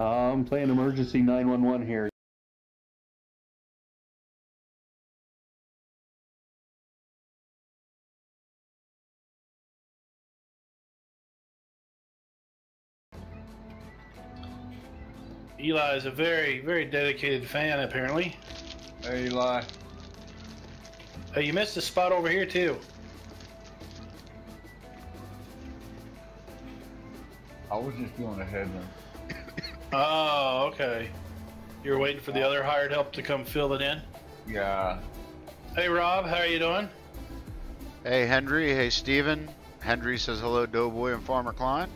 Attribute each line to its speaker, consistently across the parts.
Speaker 1: I'm playing emergency 911 here.
Speaker 2: Eli is a very, very dedicated fan, apparently.
Speaker 3: Hey, Eli.
Speaker 2: Hey, you missed a spot over here, too.
Speaker 3: I was just doing a headland.
Speaker 2: Oh, okay. You were waiting for the other hired help to come fill it in?
Speaker 3: Yeah.
Speaker 2: Hey, Rob, how are you doing?
Speaker 4: Hey, Henry. Hey, Steven. Henry says hello, DoughBoy and Farmer Klein.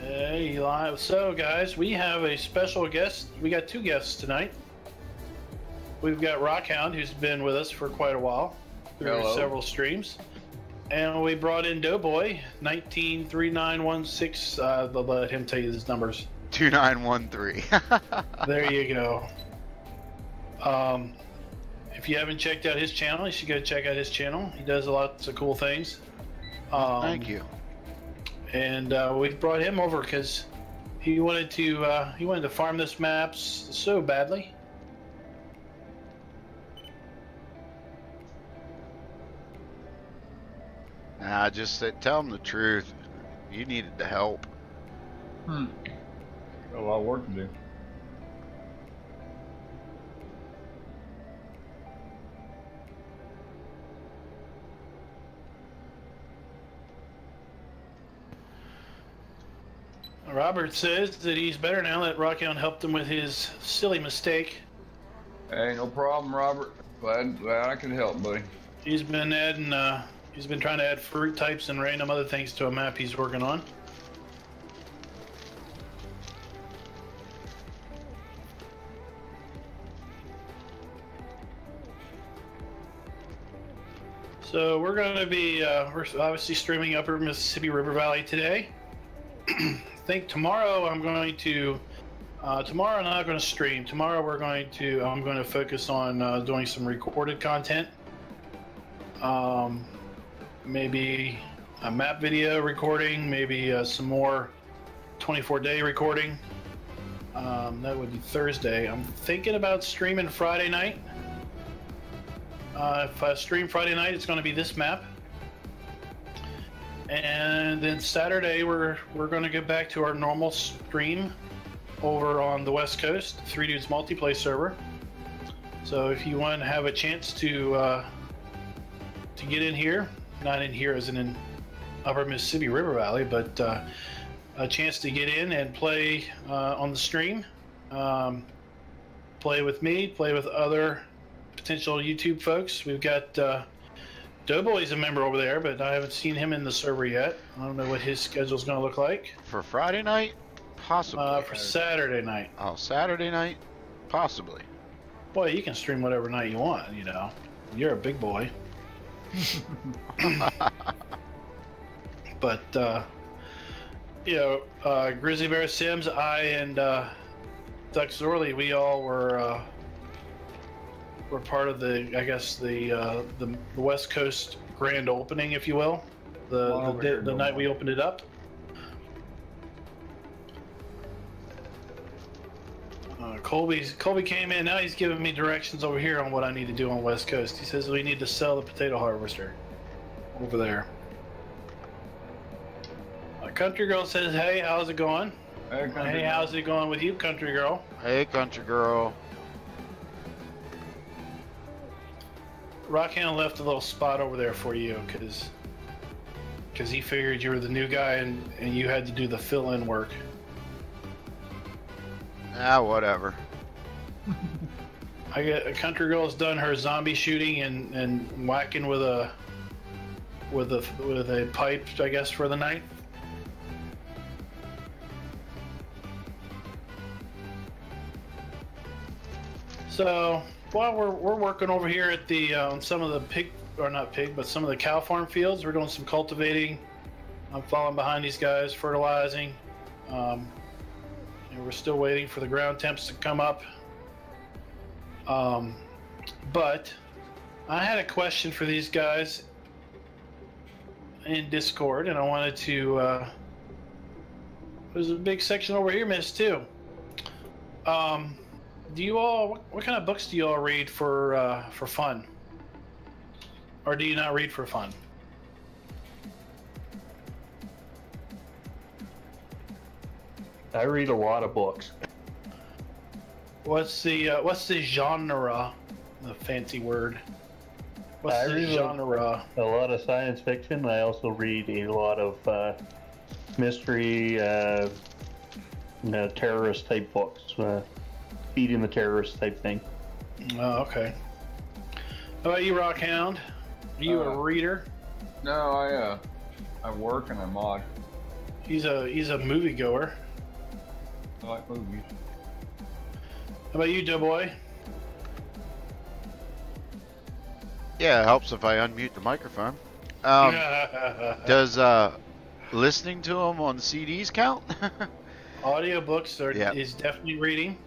Speaker 2: Hey, Eli. So, guys, we have a special guest. We got two guests tonight. We've got Rockhound, who's been with us for quite a while through several streams. And we brought in DoughBoy, 193916. They'll let him tell you his numbers.
Speaker 4: 2913.
Speaker 2: There you go. If you haven't checked out his channel, you should go check out his channel. He does lots of cool things.
Speaker 4: Thank you.
Speaker 2: And we brought him over because he wanted to farm this map so badly.
Speaker 4: Nah, just tell him the truth. You needed the help.
Speaker 3: Got a lot of work to do.
Speaker 2: Robert says that he's better now that Rockhound helped him with his silly mistake.
Speaker 3: Hey, no problem, Robert. Glad I could help, buddy.
Speaker 2: He's been adding, he's been trying to add fruit types and random other things to a map he's working on. So we're going to be, we're obviously streaming Upper Mississippi River Valley today. I think tomorrow I'm going to, tomorrow I'm not going to stream. Tomorrow I'm going to focus on doing some recorded content. Maybe a map video recording, maybe some more 24-day recording. That would be Thursday. I'm thinking about streaming Friday night. If I stream Friday night, it's going to be this map. And then Saturday, we're going to get back to our normal stream over on the West Coast, 3 Dudes Multiplay server. So if you want to have a chance to get in here, not in here as in Upper Mississippi River Valley, but a chance to get in and play on the stream, play with me, play with other potential YouTube folks. We've got DoughBoy's a member over there, but I haven't seen him in the server yet. I don't know what his schedule's going to look like.
Speaker 4: For Friday night? Possibly.
Speaker 2: For Saturday night.
Speaker 4: Oh, Saturday night? Possibly.
Speaker 2: Boy, you can stream whatever night you want, you know. You're a big boy. But, you know, Grizzly Bear Sims, I, and Duck Zorly, we all were part of the, I guess, the West Coast grand opening, if you will, the night we opened it up. Colby came in. Now he's giving me directions over here on what I need to do on West Coast. He says we need to sell the potato harvester over there. Country Girl says, "Hey, how's it going?" Hey, how's it going with you, Country Girl?
Speaker 4: Hey, Country Girl.
Speaker 2: Rockhound left a little spot over there for you because he figured you were the new guy and you had to do the fill-in work.
Speaker 4: Ah, whatever.
Speaker 2: A Country Girl's done her zombie shooting and whacking with a pipe, I guess, for the night. So while we're working over here at the on some of the some of the cow farm fields, we're doing some cultivating. I'm following behind these guys, fertilizing. And we're still waiting for the ground temps to come up. But I had a question for these guys in Discord, and I wanted to There's a big section over here missed too. Do you all? What kind of books do you all read for fun? Or do you not read for fun?
Speaker 1: I read a lot of books.
Speaker 2: What's the genre? The fancy word. What's
Speaker 1: I
Speaker 2: the
Speaker 1: read
Speaker 2: genre?
Speaker 1: A lot of science fiction. I also read a lot of mystery, terrorist type books, beating the terrorist type thing.
Speaker 2: Oh, okay. How about you, Rockhound? Are you a reader?
Speaker 3: No, I work and I mod.
Speaker 2: He's a moviegoer.
Speaker 3: I like movies.
Speaker 2: How about you, DoughBoy?
Speaker 4: Yeah, it helps if I unmute the microphone. Does listening to them on CDs count?
Speaker 2: Audiobooks is definitely reading.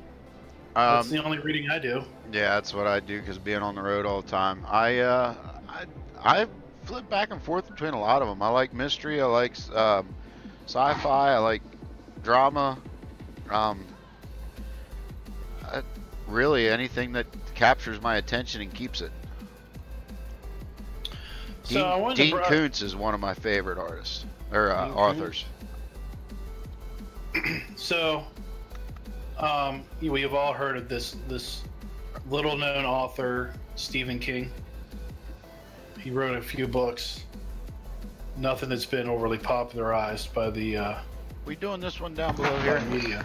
Speaker 2: That's the only reading I do.
Speaker 4: Yeah, that's what I do because being on the road all the time. I flip back and forth between a lot of them. I like mystery. I like sci-fi. I like drama. Really anything that captures my attention and keeps it.
Speaker 2: So
Speaker 4: Dean Koontz is one of my favorite artists or authors.
Speaker 2: So, we've all heard of this little-known author, Stephen King. He wrote a few books. Nothing that's been overly popularized by the.
Speaker 4: We doing this one down below here?
Speaker 2: Media.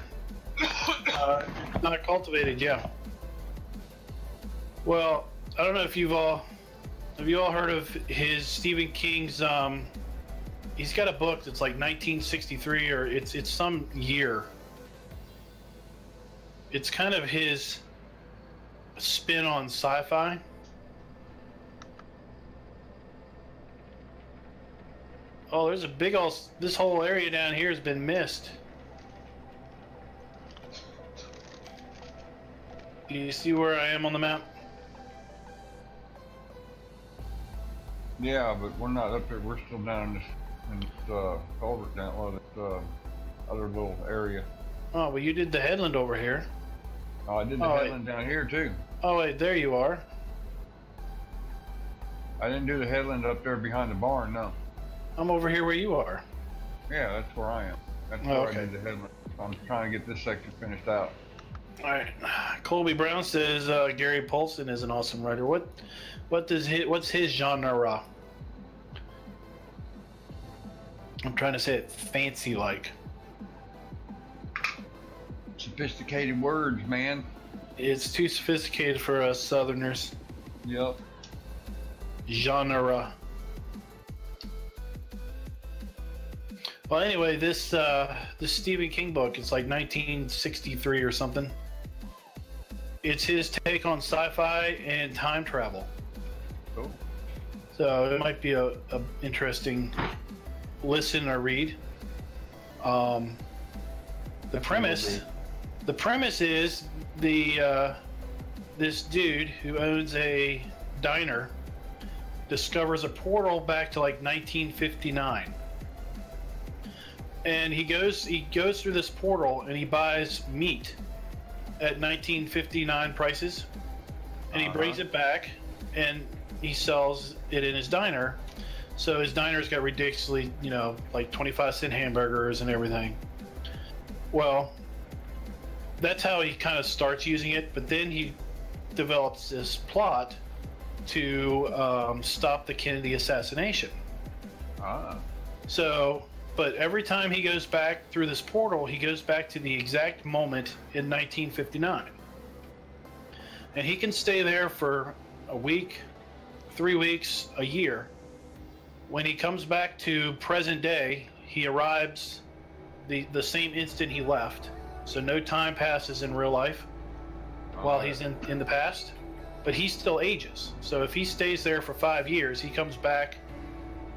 Speaker 2: Not cultivated, yeah. Well, I don't know if have you all heard of his Stephen King's he's got a book that's like 1963 or it's some year. It's kind of his spin on sci-fi. Oh, there's a big old, this whole area down here has been missed. Do you see where I am on the map?
Speaker 3: Yeah, but we're not up there. We're still down in this culvert down, or this other little area.
Speaker 2: Oh, well, you did the headland over here.
Speaker 3: Oh, I did the headland down here too.
Speaker 2: Oh, wait, there you are.
Speaker 3: I didn't do the headland up there behind the barn, no.
Speaker 2: I'm over here where you are.
Speaker 3: Yeah, that's where I am. That's where I did the headland. I'm trying to get this section finished out.
Speaker 2: All right. Colby Brown says Gary Paulson is an awesome writer. What's his genre? I'm trying to say it fancy like.
Speaker 3: Sophisticated words, man.
Speaker 2: It's too sophisticated for us Southerners.
Speaker 3: Yep.
Speaker 2: Genre. Well, anyway, this Stephen King book, it's like 1963 or something. It's his take on sci-fi and time travel.
Speaker 3: Cool.
Speaker 2: So it might be a interesting listen or read. The premise is this dude who owns a diner discovers a portal back to like 1959. And he goes through this portal and he buys meat at 1959 prices, and he brings it back and he sells it in his diner. So his diner's got ridiculously, like 25-cent hamburgers and everything. Well, that's how he kind of starts using it, but then he develops this plot to stop the Kennedy assassination. So, but every time he goes back through this portal, he goes back to the exact moment in 1959. And he can stay there for a week, 3 weeks, a year. When he comes back to present day, he arrives the same instant he left. So no time passes in real life while he's in the past, but he still ages. So if he stays there for 5 years, he comes back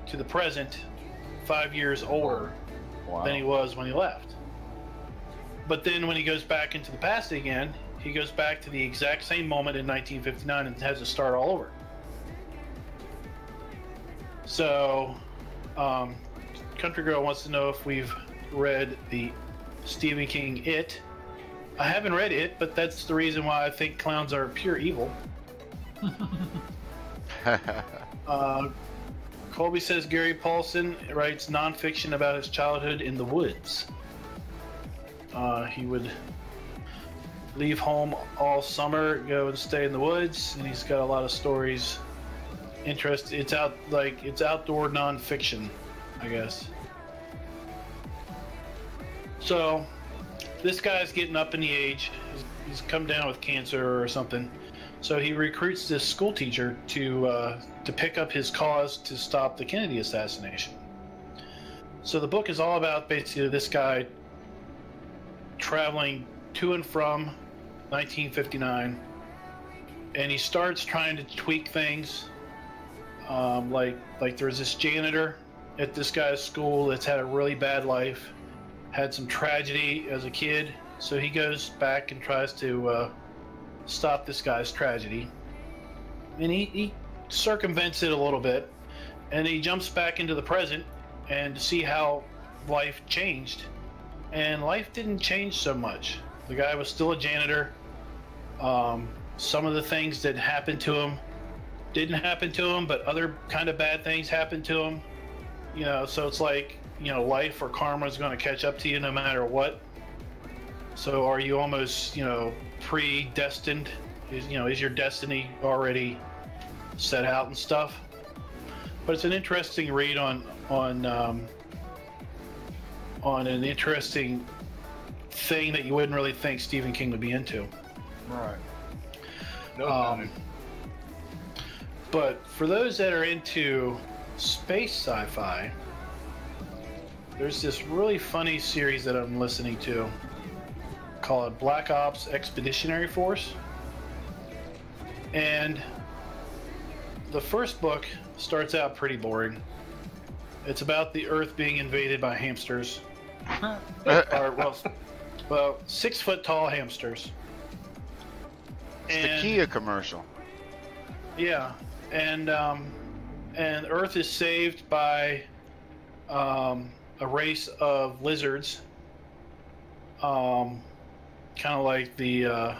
Speaker 2: to the present 5 years older than he was when he left. But then when he goes back into the past again, he goes back to the exact same moment in 1959 and has to start all over. So, Country Girl wants to know if we've read the Stephen King It. I haven't read It, but that's the reason why I think clowns are pure evil. Colby says Gary Paulson writes nonfiction about his childhood in the woods. He would leave home all summer, go and stay in the woods, and he's got a lot of stories. It's outdoor nonfiction, I guess. So this guy's getting up in the age. He's come down with cancer or something. So he recruits this school teacher to pick up his cause to stop the Kennedy assassination. So the book is all about basically this guy traveling to and from 1959, and he starts trying to tweak things. Like there's this janitor at this guy's school that's had a really bad life, had some tragedy as a kid, so he goes back and tries to stop this guy's tragedy, and he circumvents it a little bit, and he jumps back into the present and to see how life changed, and life didn't change so much. The guy was still a janitor. Some of the things that happened to him didn't happen to him, but other kind of bad things happened to him. You know, so it's like, you know, life or karma is going to catch up to you no matter what. So are you almost, you know, predestined? Is your destiny already set out and stuff? But it's an interesting read on an interesting thing that you wouldn't really think Stephen King would be into.
Speaker 3: Right. No,
Speaker 2: but for those that are into space sci-fi, there's this really funny series that I'm listening to called Black Ops Expeditionary Force. And the first book starts out pretty boring. It's about the Earth being invaded by hamsters. Well, 6 foot tall hamsters.
Speaker 4: It's the Kia commercial.
Speaker 2: Yeah, and Earth is saved by a race of lizards. Kind of like the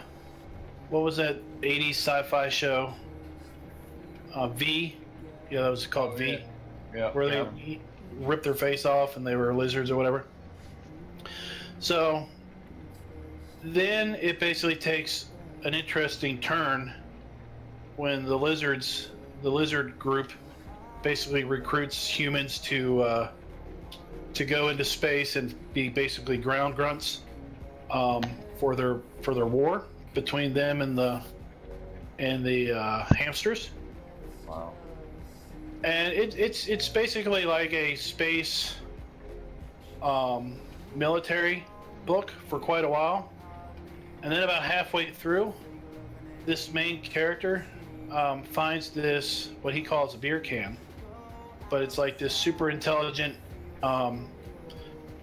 Speaker 2: what was that 80s sci-fi show? V. Yeah, that was called V.
Speaker 3: Yeah.
Speaker 2: Where they ripped their face off and they were lizards or whatever. So then it basically takes an interesting turn when the lizard group basically recruits humans to go into space and be basically ground grunts for their war between them and the hamsters.
Speaker 3: Wow.
Speaker 2: And it's basically like a space military book for quite a while, and then about halfway through, this main character finds this, what he calls a beer can, but it's like this super intelligent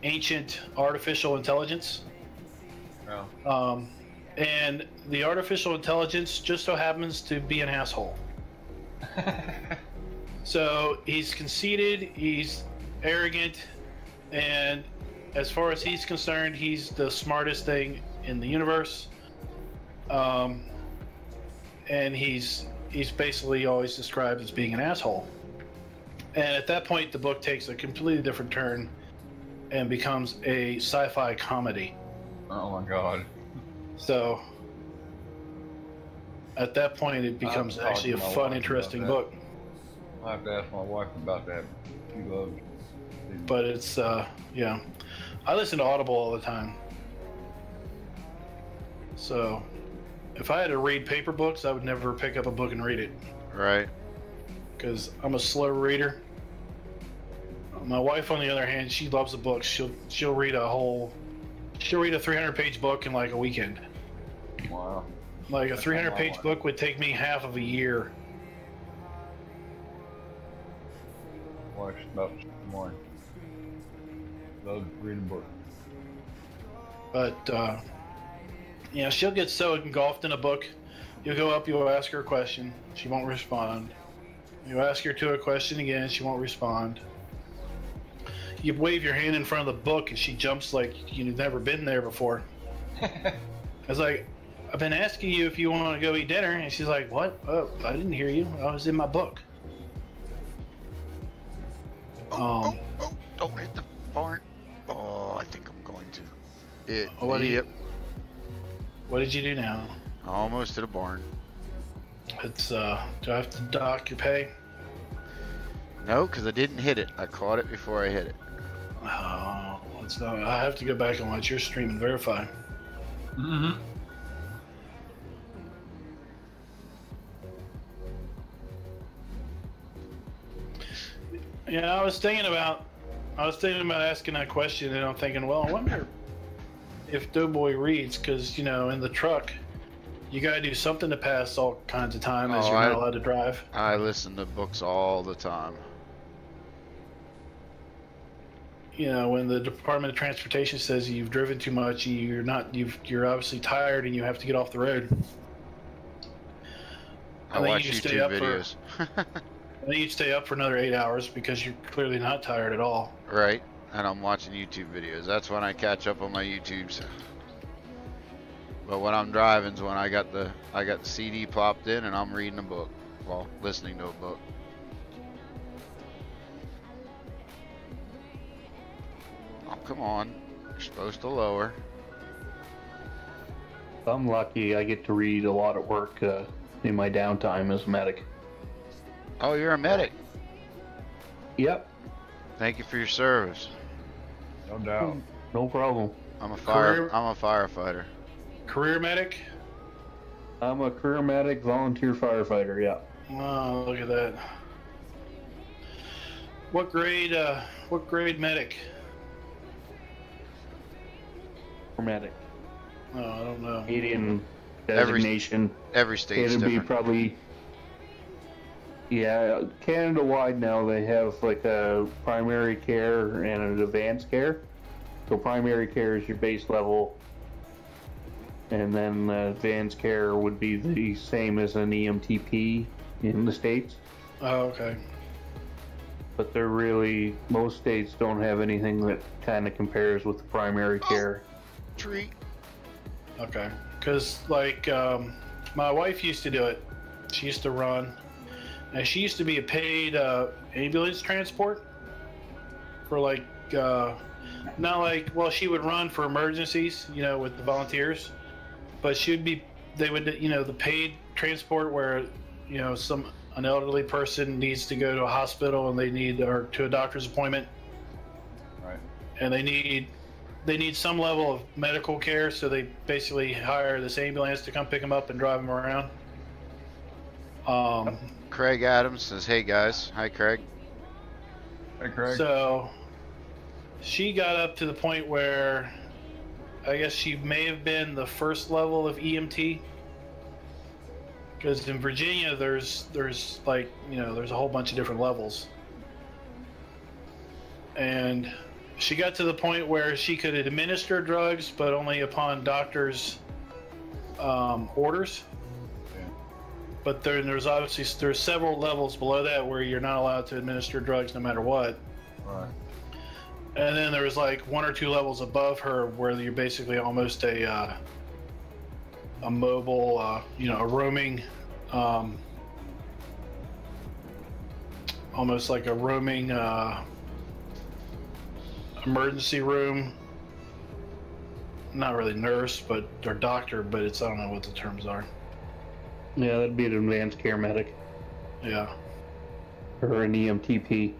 Speaker 2: ancient artificial intelligence.
Speaker 3: Yeah.
Speaker 2: And the artificial intelligence just so happens to be an asshole. So he's conceited, he's arrogant, and as far as he's concerned, he's the smartest thing in the universe. And he's basically always described as being an asshole. And at that point, the book takes a completely different turn and becomes a sci-fi comedy.
Speaker 3: Oh my god.
Speaker 2: So at that point, it becomes actually a fun, interesting book.
Speaker 3: I'll have to ask my wife about that. She loves it.
Speaker 2: But it's, yeah. I listen to Audible all the time. So if I had to read paper books, I would never pick up a book and read it.
Speaker 4: Right.
Speaker 2: Because I'm a slow reader. My wife, on the other hand, she loves the books. She'll read a 300-page book in like a weekend.
Speaker 3: Wow.
Speaker 2: Like a 300-page book would take me half of a year.
Speaker 3: Wife's about the morning. Loves reading books.
Speaker 2: But you know, she'll get so engulfed in a book. You'll go up, you'll ask her a question, she won't respond. You ask her a question again, she won't respond. you wave your hand in front of the book and she jumps like you've never been there before. I was like, I've been asking you if you want to go eat dinner, and she's like, what? Oh, I didn't hear you. I was in my book.
Speaker 4: Oh, don't hit the barn. Oh, I think I'm going to.
Speaker 2: What did you do now?
Speaker 4: Almost to the barn.
Speaker 2: It's, do I have to dock your pay?
Speaker 4: No, because I didn't hit it. I caught it before I hit it.
Speaker 2: Oh, it's not. I have to go back and watch your stream and verify.
Speaker 3: Mm-hmm.
Speaker 2: Yeah, I was thinking about asking that question, and I'm thinking, well, I wonder if DoughBoy reads, because in the truck, you gotta do something to pass all kinds of time as you're not allowed to drive.
Speaker 4: I listen to books all the time.
Speaker 2: When the Department of Transportation says you've driven too much, you're obviously tired and you have to get off the road.
Speaker 4: I watch YouTube videos.
Speaker 2: And then you stay up for another 8 hours because you're clearly not tired at all.
Speaker 4: Right, and I'm watching YouTube videos. That's when I catch up on my YouTubes. But when I'm driving is when I got the CD plopped in and I'm reading a book. Well, listening to a book. Oh, come on. You're supposed to lower.
Speaker 1: I'm lucky I get to read a lot at work in my downtime as a medic.
Speaker 4: Oh, you're a medic.
Speaker 1: Yep.
Speaker 4: Thank you for your service.
Speaker 3: No doubt.
Speaker 1: No problem.
Speaker 4: I'm a firefighter.
Speaker 2: Career medic?
Speaker 1: I'm a career medic, volunteer firefighter, yeah.
Speaker 2: Oh, look at that. What grade medic?
Speaker 1: Medic.
Speaker 2: Oh, I don't know.
Speaker 1: Canadian designation.
Speaker 4: Every state's
Speaker 1: It'd be
Speaker 4: different.
Speaker 1: probably, yeah, Canada-wide now they have like a primary care and an advanced care. So primary care is your base level, and then advanced care would be the same as an EMTP in the States.
Speaker 2: Oh, okay.
Speaker 1: But they're really, most states don't have anything that kind of compares with the primary care.
Speaker 4: Tree.
Speaker 2: Okay. Because, my wife used to do it. She used to run. And she used to be a paid ambulance transport for, she would run for emergencies, with the volunteers. But they would, the paid transport where, an elderly person needs to go to a hospital and or to a doctor's appointment.
Speaker 3: Right.
Speaker 2: And they need some level of medical care, so they basically hire this ambulance to come pick them up and drive them around.
Speaker 4: Craig Adams says, "Hey guys." Hi, Craig.
Speaker 3: Hey, Craig.
Speaker 2: So she got up to the point where I guess she may have been the first level of EMT. Because in Virginia, there's a whole bunch of different levels. And she got to the point where she could administer drugs, but only upon doctors' orders.
Speaker 3: Yeah.
Speaker 2: But there's several levels below that where you're not allowed to administer drugs no matter what.
Speaker 3: Right.
Speaker 2: And then there's one or two levels above her where you're basically almost a mobile, a roaming, almost like a roaming emergency room. Not really nurse, or doctor, but I don't know what the terms are.
Speaker 1: Yeah, that'd be an advanced care medic.
Speaker 2: Yeah.
Speaker 1: Or an EMTP.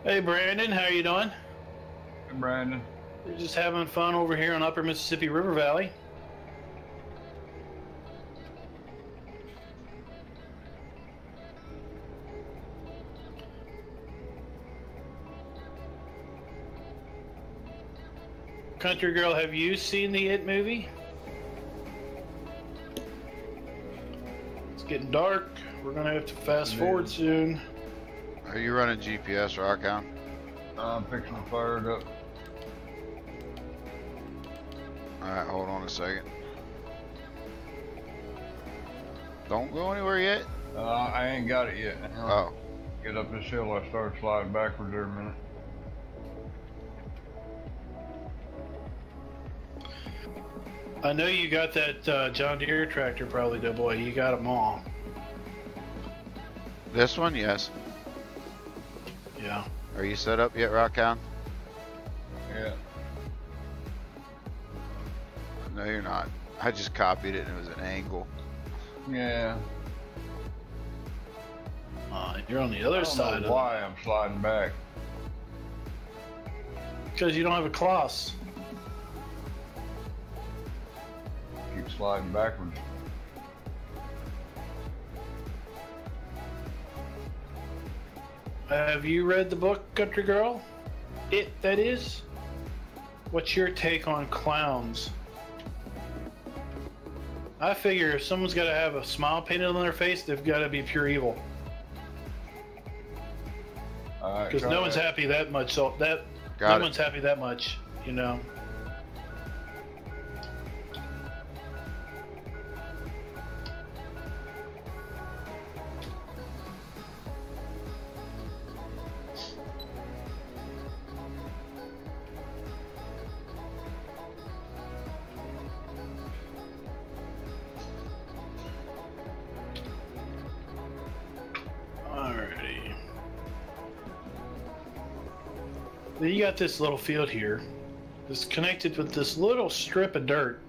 Speaker 2: Hey Brandon, how you doing?
Speaker 3: Hey, Brandon.
Speaker 2: We're just having fun over here on Upper Mississippi River Valley. Country Girl, have you seen the It movie? It's getting dark. We're gonna have to fast forward soon.
Speaker 4: Are you running GPS, Rockhound?
Speaker 3: I'm fixing to fire it up.
Speaker 4: Alright, hold on a second. Don't go anywhere yet.
Speaker 3: I ain't got it yet.
Speaker 4: Oh.
Speaker 3: Get up this hill, I started sliding backwards there a minute.
Speaker 2: I know you got that John Deere tractor, probably, DoughBoy. You got them all.
Speaker 4: This one, yes.
Speaker 2: Yeah.
Speaker 4: Are you set up yet, Rockhound?
Speaker 3: Yeah.
Speaker 4: No, you're not. I just copied it and it was an angle.
Speaker 3: Yeah.
Speaker 2: You're on the other side.
Speaker 3: I don't know why I'm sliding back.
Speaker 2: Because you don't have a cloth.
Speaker 3: Keep sliding backwards.
Speaker 2: Have you read the book, Country Girl? That is? What's your take on clowns? I figure if someone's got to have a smile painted on their face, they've got to be pure evil. Because no one's happy that much. So no one's happy that much, you know. Alrighty. You got this little field here. It's connected with this little strip of dirt.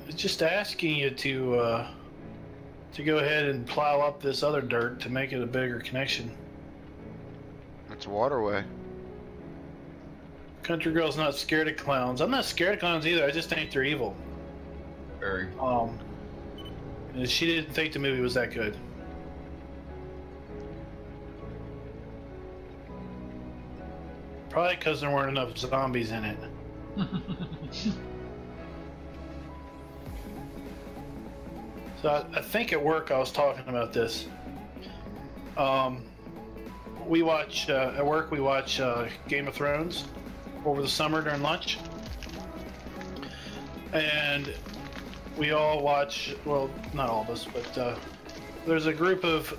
Speaker 2: It's just asking you to go ahead and plow up this other dirt to make it a bigger connection.
Speaker 4: It's a waterway.
Speaker 2: Country Girl's not scared of clowns. I'm not scared of clowns either. I just think they're evil.
Speaker 3: Very.
Speaker 2: And she didn't think the movie was that good. Probably because there weren't enough zombies in it. So I think at work I was talking about this. We watch at work. We watch Game of Thrones over the summer during lunch, and we all watch. Well, not all of us, but there's a group of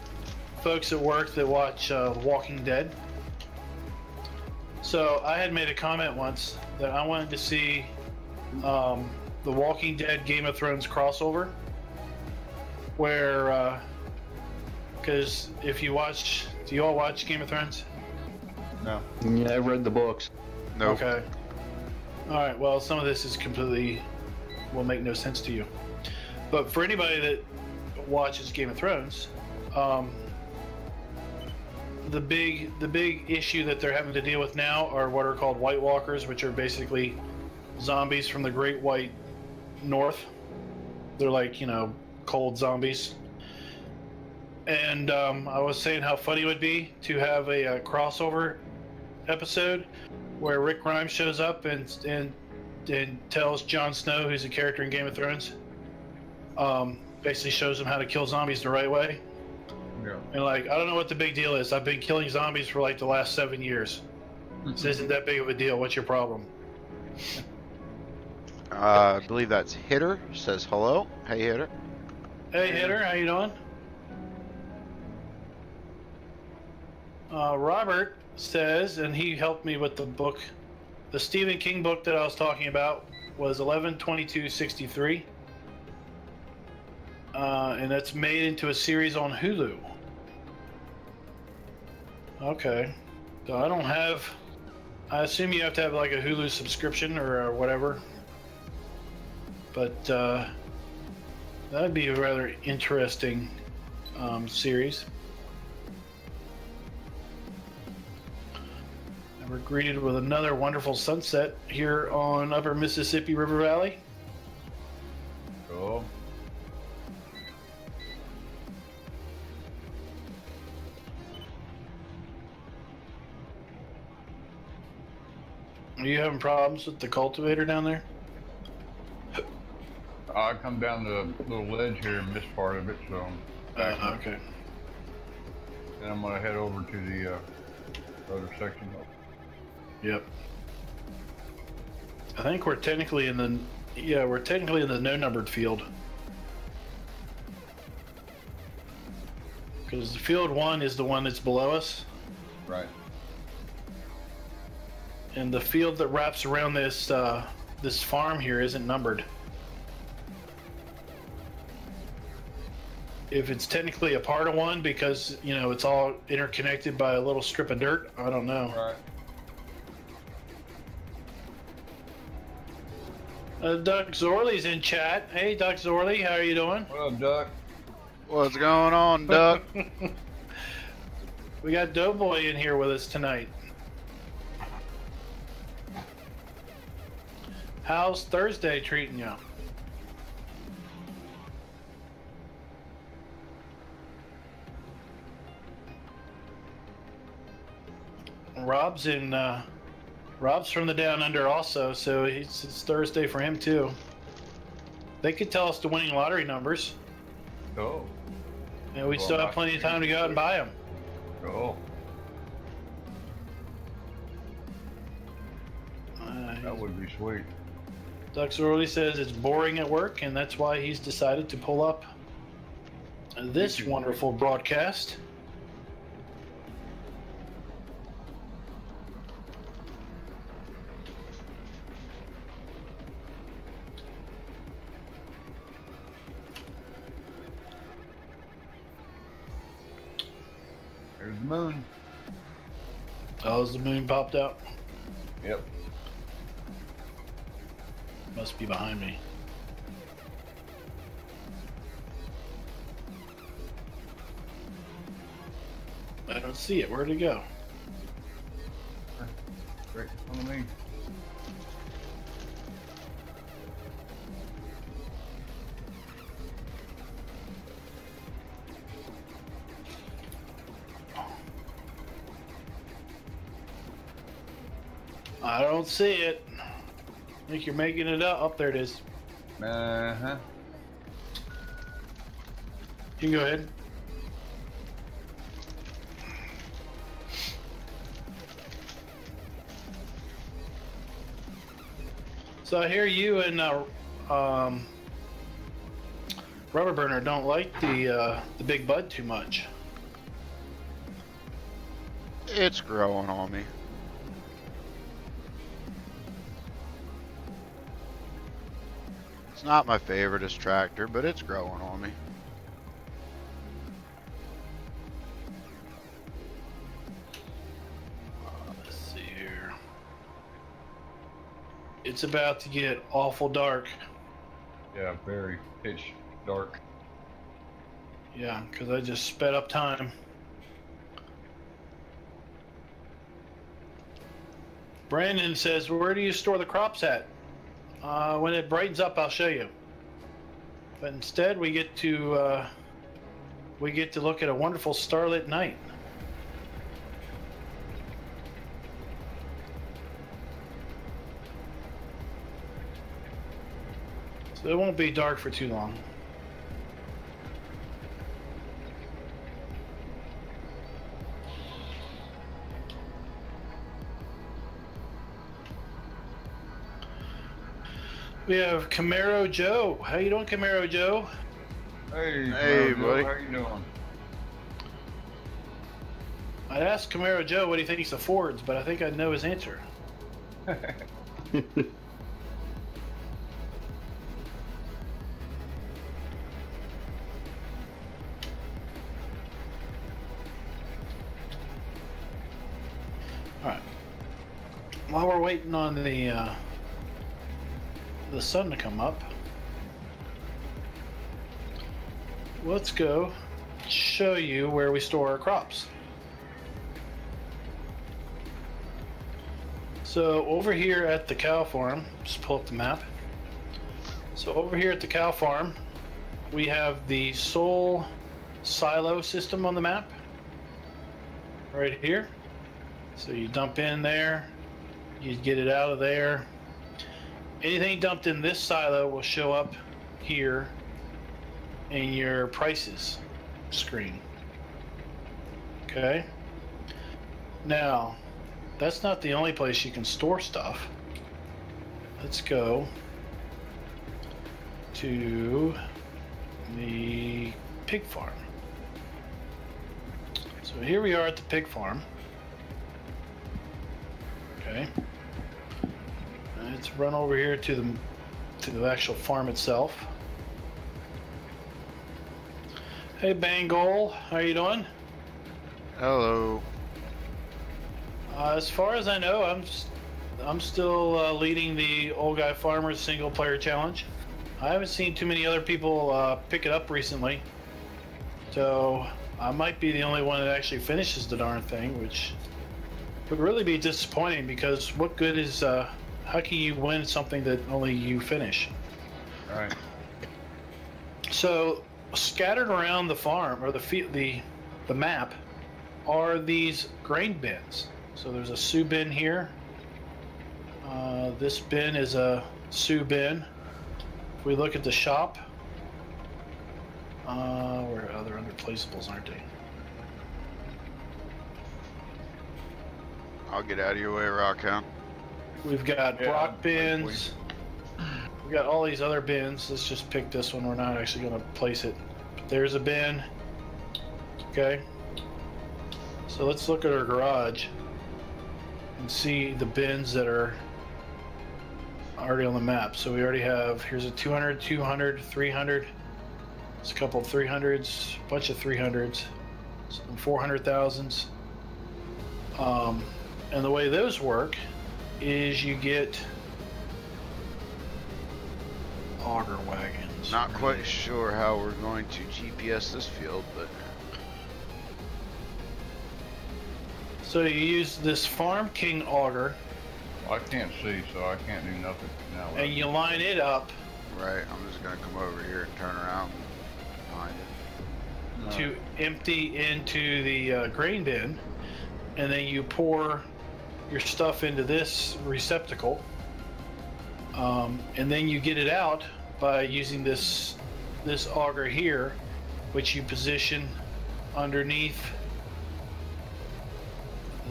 Speaker 2: folks at work that watch Walking Dead. So I had made a comment once that I wanted to see the Walking Dead Game of Thrones crossover, where because if you watch, do you all watch Game of Thrones?
Speaker 3: No.
Speaker 1: Yeah, I read the books.
Speaker 4: No.
Speaker 2: Okay. All right. Well, some of this is completely will make no sense to you, but for anybody that watches Game of Thrones, the big issue that they're having to deal with now are what are called White Walkers, which are basically zombies from the Great White North. They're like, you know, cold zombies. And I was saying how funny it would be to have a crossover episode where Rick Grimes shows up and tells Jon Snow, who's a character in Game of Thrones, basically shows him how to kill zombies the right way.
Speaker 3: Yeah.
Speaker 2: And like, I don't know what the big deal is. I've been killing zombies for like the last 7 years. This isn't that big of a deal. What's your problem?
Speaker 4: I believe that's Hitter. Says hello. Hey, Hitter.
Speaker 2: Hey, Hitter, how you doing? Robert says, and he helped me with the book, the Stephen King book that I was talking about was 11/22/63. And that's made into a series on Hulu. Okay. So I don't have... I assume you have to have like a Hulu subscription or whatever. But that'd be a rather interesting series. And we're greeted with another wonderful sunset here on Upper Mississippi River Valley.
Speaker 3: Cool.
Speaker 2: Are you having problems with the cultivator down there?
Speaker 3: I come down the little ledge here and missed part of it, so.
Speaker 2: Okay.
Speaker 3: Then I'm gonna head over to the other section.
Speaker 2: Yep. I think we're technically in the no numbered field. Because field 1 is the one that's below us.
Speaker 3: Right.
Speaker 2: And the field that wraps around this this farm here isn't numbered. If it's technically a part of one because, you know, it's all interconnected by a little strip of dirt, I don't know.
Speaker 3: Right.
Speaker 2: Doug Zorly's in chat. Hey, Doug Zorly, how are you doing?
Speaker 3: What up, Duck?
Speaker 4: What's going on, Duck?
Speaker 2: We got DoughBoy in here with us tonight. How's Thursday treating you? Rob's in. Rob's from the Down Under also, so it's Thursday for him too. They could tell us the winning lottery numbers.
Speaker 3: Oh.
Speaker 2: And we still have plenty of time to go out and buy them.
Speaker 3: Oh. That would be sweet.
Speaker 2: Doug Zorly says it's boring at work, and that's why he's decided to pull up this wonderful broadcast.
Speaker 3: There's the moon.
Speaker 2: Oh, has the moon popped out?
Speaker 3: Yep.
Speaker 2: Must be behind me. I don't see it. Where'd it go?
Speaker 3: Right in front of me.
Speaker 2: I don't see it. I think you're making it up. Oh, there it is.
Speaker 3: Uh-huh.
Speaker 2: You can go ahead. So I hear you and Rubber Burner don't like the big bud too much.
Speaker 4: It's growing on me. It's not my favoriteest tractor, but it's growing on me.
Speaker 2: Let's see here. It's about to get awful dark.
Speaker 3: Yeah, very pitch dark.
Speaker 2: Yeah, because I just sped up time. Brandon says, where do you store the crops at? When it brightens up, I'll show you. But instead, we get to look at a wonderful starlit night. So it won't be dark for too long. We have Camaro Joe. How you doing, Camaro Joe?
Speaker 3: Hey,
Speaker 4: Hey, buddy.
Speaker 3: How you doing?
Speaker 2: I'd ask Camaro Joe what he thinks of Fords, but I think I'd know his answer. Alright. While we're waiting on the sun to come up, let's go show you where we store our crops. So over here at the cow farm, just pull up the map. So over here at the cow farm, we have the sole silo system on the map right here. So you dump in there, you get it out of there. Anything dumped in this silo will show up here in your prices screen. Okay. Now, that's not the only place you can store stuff. Let's go to the pig farm. So here we are at the pig farm. Okay. Let's run over here to the actual farm itself. Hey Bengal, how you doing?
Speaker 4: Hello.
Speaker 2: As far as I know, I'm still leading the Old Guy Farmers single player challenge. I haven't seen too many other people pick it up recently, so I might be the only one that actually finishes the darn thing, which would really be disappointing, because what good is how can you win something that only you finish?
Speaker 3: All right.
Speaker 2: So scattered around the farm, or the map, are these grain bins. So there's a Sioux bin here. This bin is a Sioux bin. If we look at the shop, where other underplaceables, aren't they?
Speaker 4: I'll get out of your way, Rockhound.
Speaker 2: We've got rock bins. We got all these other bins. Let's just pick this one. We're not actually going to place it. But there's a bin. Okay. So let's look at our garage and see the bins that are already on the map. So we already have, here's a 200, 200, 300. There's a couple of 300s, a bunch of 300s, some 400,000s. And the way those work is you get auger wagons.
Speaker 4: Not quite sure how we're going to GPS this field, but
Speaker 2: So you use this Farm King auger,
Speaker 3: I can't see, so I can't do nothing now.
Speaker 2: and you line it up
Speaker 4: right. I'm just gonna come over here and turn around and find it.
Speaker 2: to empty into the grain bin, and then you pour your stuff into this receptacle, and then you get it out by using this auger here, which you position underneath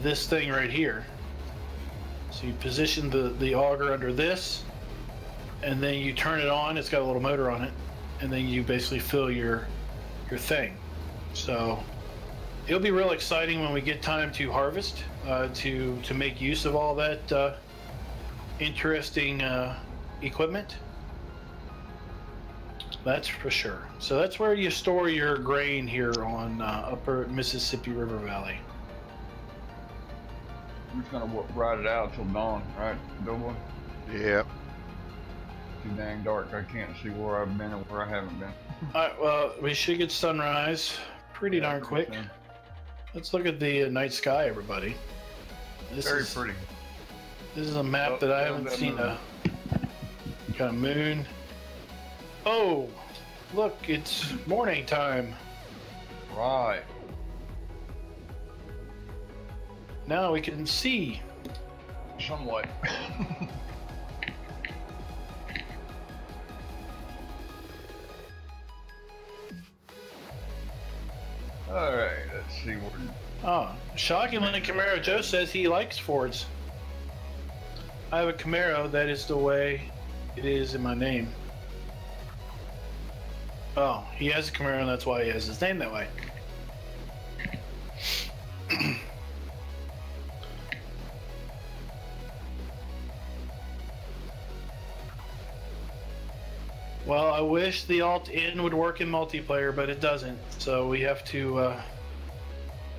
Speaker 2: this thing right here. So you position the auger under this, and then you turn it on. It's got a little motor on it, and then you basically fill your thing. So it'll be real exciting when we get time to harvest, to make use of all that interesting equipment. That's for sure. So that's where you store your grain here on upper Mississippi River Valley.
Speaker 3: I'm just gonna ride it out till dawn, right, DoughBoy?
Speaker 4: Yep.
Speaker 3: Too dang dark. I can't see where I've been and where I haven't been.
Speaker 2: Alright, well, we should get sunrise pretty darn quick.
Speaker 3: soon.
Speaker 2: Let's look at the night sky, everybody.
Speaker 3: Very pretty.
Speaker 2: This is a map that I haven't seen a kind of moon. Oh, look, it's morning time.
Speaker 3: Right.
Speaker 2: Now we can see.
Speaker 3: Somewhat. Alright, let's see where.
Speaker 2: Oh, shockingly, Camaro Joe says he likes Fords. I have a Camaro, that is the way it is in my name. Oh, he has a Camaro, and that's why he has his name that way. Well, I wish the Alt-In would work in multiplayer, but it doesn't. So we have to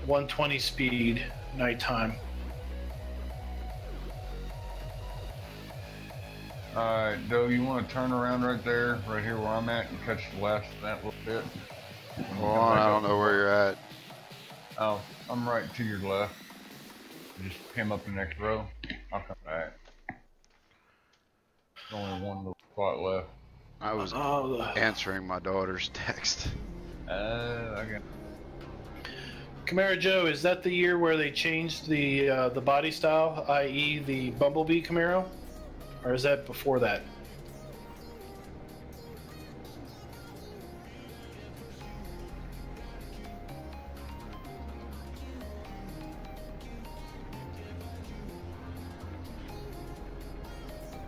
Speaker 2: 120 speed nighttime.
Speaker 3: Alright, Doe, you want to turn around right there, right here where I'm at, and catch the last of that little bit?
Speaker 4: Hold on, I don't know where you're at.
Speaker 3: Oh, I'm right to your left. Just came up the next row. I'll come back. There's only one little spot left.
Speaker 4: I was answering my daughter's text.
Speaker 3: I got.
Speaker 2: Camaro Joe, is that the year where they changed the body style, i.e. the Bumblebee Camaro? Or is that before that?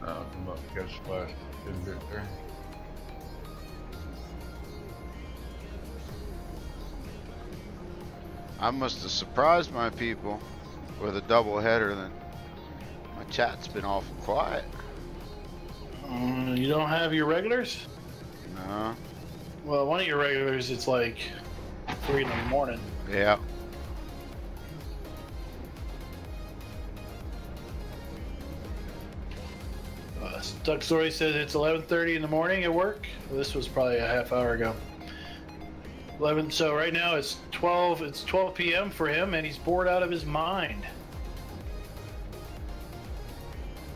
Speaker 3: I'm about to catch the last bit there.
Speaker 4: I must have surprised my people with a double header. Then my chat's been awful quiet.
Speaker 2: You don't have your regulars?
Speaker 4: No.
Speaker 2: Well, one of your regulars, it's like 3 in the morning.
Speaker 4: Yeah.
Speaker 2: Doug Zorly says it's 11:30 in the morning at work. Well, this was probably a half hour ago. 11. So right now it's 12. It's 12 p.m. for him, and he's bored out of his mind.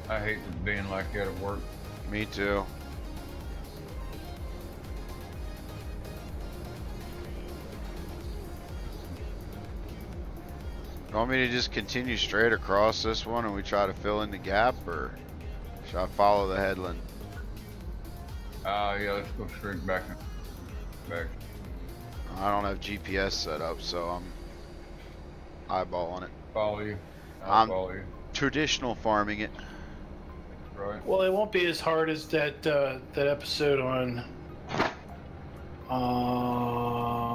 Speaker 3: I hate being like that at work.
Speaker 4: Me too. You want me to just continue straight across this one and we try to fill in the gap, or should I follow the headland?
Speaker 3: Yeah, let's go straight back.
Speaker 4: I don't have GPS set up, so I'm eyeballing it.
Speaker 3: Follow you.
Speaker 4: I'm
Speaker 3: follow you.
Speaker 4: traditional farming it.
Speaker 3: Right.
Speaker 2: Well, it won't be as hard as that episode on.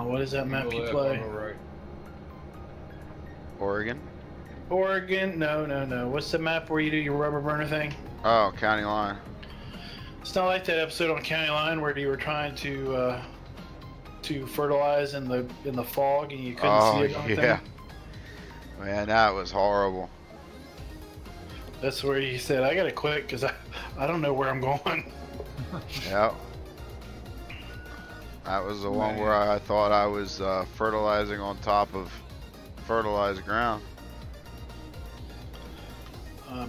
Speaker 2: What is that map you play?
Speaker 3: Right.
Speaker 4: Oregon?
Speaker 2: Oregon? No. What's the map where you do your rubber burner thing?
Speaker 4: Oh, county line.
Speaker 2: It's not like that episode on County Line where you were trying to fertilize in the fog and you couldn't see it on
Speaker 4: yeah.
Speaker 2: thing.
Speaker 4: Man, that was horrible.
Speaker 2: That's where you said, I gotta quit because I don't know where I'm going.
Speaker 4: Yep. That was the one where I thought I was fertilizing on top of fertilized ground.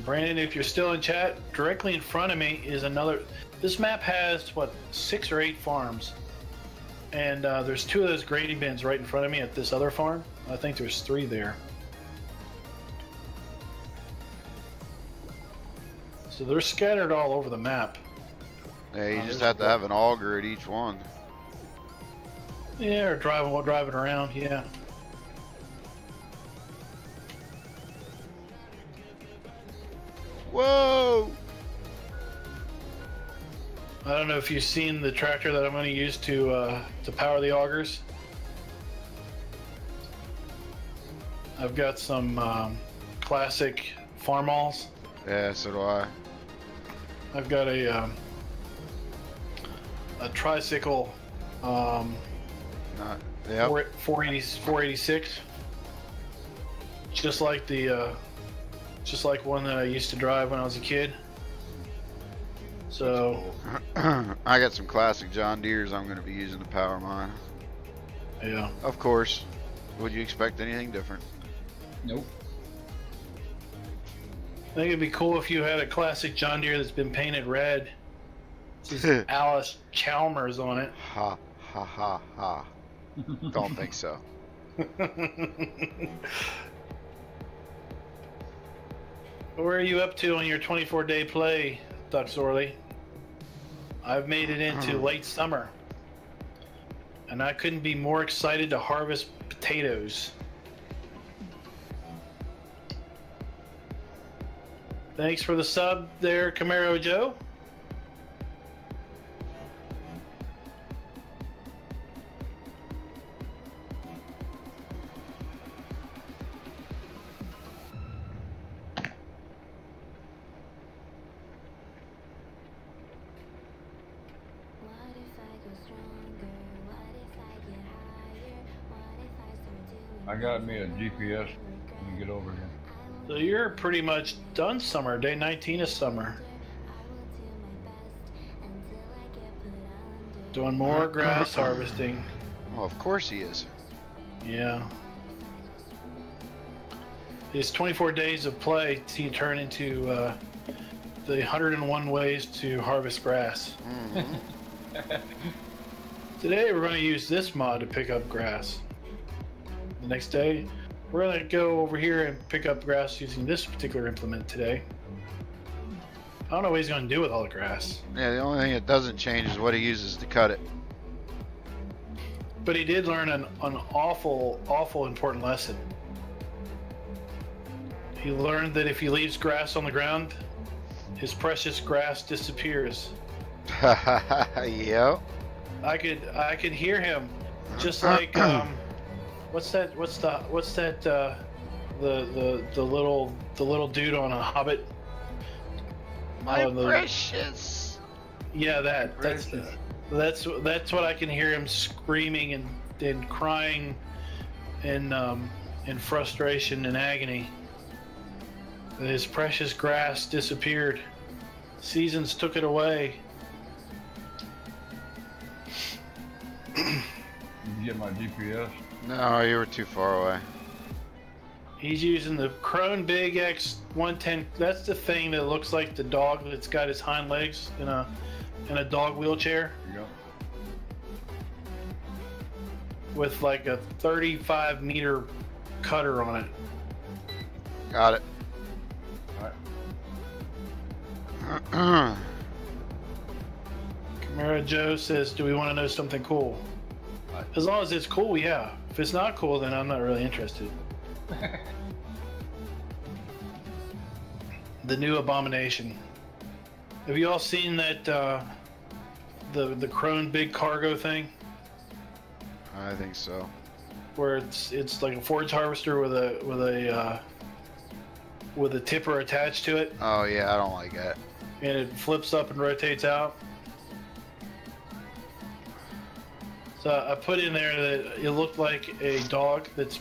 Speaker 2: Brandon, if you're still in chat, directly in front of me is another. This map has, what, 6 or 8 farms. And there's 2 of those grading bins right in front of me at this other farm. I think there's 3 there. So they're scattered all over the map.
Speaker 4: Yeah, you just have to have an auger at each one.
Speaker 2: Yeah, or driving around, yeah.
Speaker 4: Whoa!
Speaker 2: I don't know if you've seen the tractor that I'm going to use to power the augers. I've got some classic farm-alls.
Speaker 4: Yeah, so do I.
Speaker 2: I've got a tricycle
Speaker 4: Yep.
Speaker 2: 486, just like one that I used to drive when I was a kid. So
Speaker 4: I got some classic John Deeres I'm going to be using to power mine.
Speaker 2: yeah.
Speaker 4: Of course. Would you expect anything different?
Speaker 3: Nope.
Speaker 2: I think it'd be cool if you had a classic John Deere that's been painted red. It says Alice Chalmers on it.
Speaker 4: Ha ha ha ha. Don't think so.
Speaker 2: Where are you up to on your 24-day play, Doug Zorly? I've made it into late summer, and I couldn't be more excited to harvest potatoes. Thanks for the sub there, Camaro Joe.
Speaker 3: I got me a GPS when you get over here.
Speaker 2: So you're pretty much done summer. Day 19 is summer. Doing more grass harvesting.
Speaker 4: Well, of course he is.
Speaker 2: Yeah. His 24 days of play he turned into the 101 ways to harvest grass.
Speaker 4: Mm-hmm.
Speaker 2: Today we're going to use this mod to pick up grass. The next day we're going to go over here and pick up grass using this particular implement today. I don't know what he's going to do with all the grass.
Speaker 4: Yeah, the only thing that doesn't change is what he uses to cut it.
Speaker 2: But he did learn an awful important lesson. He learned that if he leaves grass on the ground, his precious grass disappears.
Speaker 4: Yep.
Speaker 2: I could hear him, just like what's that? The little dude on a Hobbit?
Speaker 4: My precious.
Speaker 2: Yeah, that's what I can hear him screaming and crying in frustration and agony. His precious grass disappeared. Seasons took it away.
Speaker 3: Did you get my GPS?
Speaker 4: No, you were too far away.
Speaker 2: He's using the Krone Big X 110. That's the thing that looks like the dog that's got his hind legs in a dog wheelchair.
Speaker 3: There you go.
Speaker 2: With like a 35-meter cutter on it.
Speaker 4: Got it.
Speaker 3: Alright.
Speaker 2: Camara Joe says, do we want to know something cool? As long as it's cool, yeah. If it's not cool, then I'm not really interested. The new abomination. Have you all seen that the Krone big cargo thing?
Speaker 4: I think so.
Speaker 2: Where it's like a forage harvester with a tipper attached to it,
Speaker 4: Oh yeah, I don't like that.
Speaker 2: and it flips up and rotates out. So I put in there that it looked like a dog that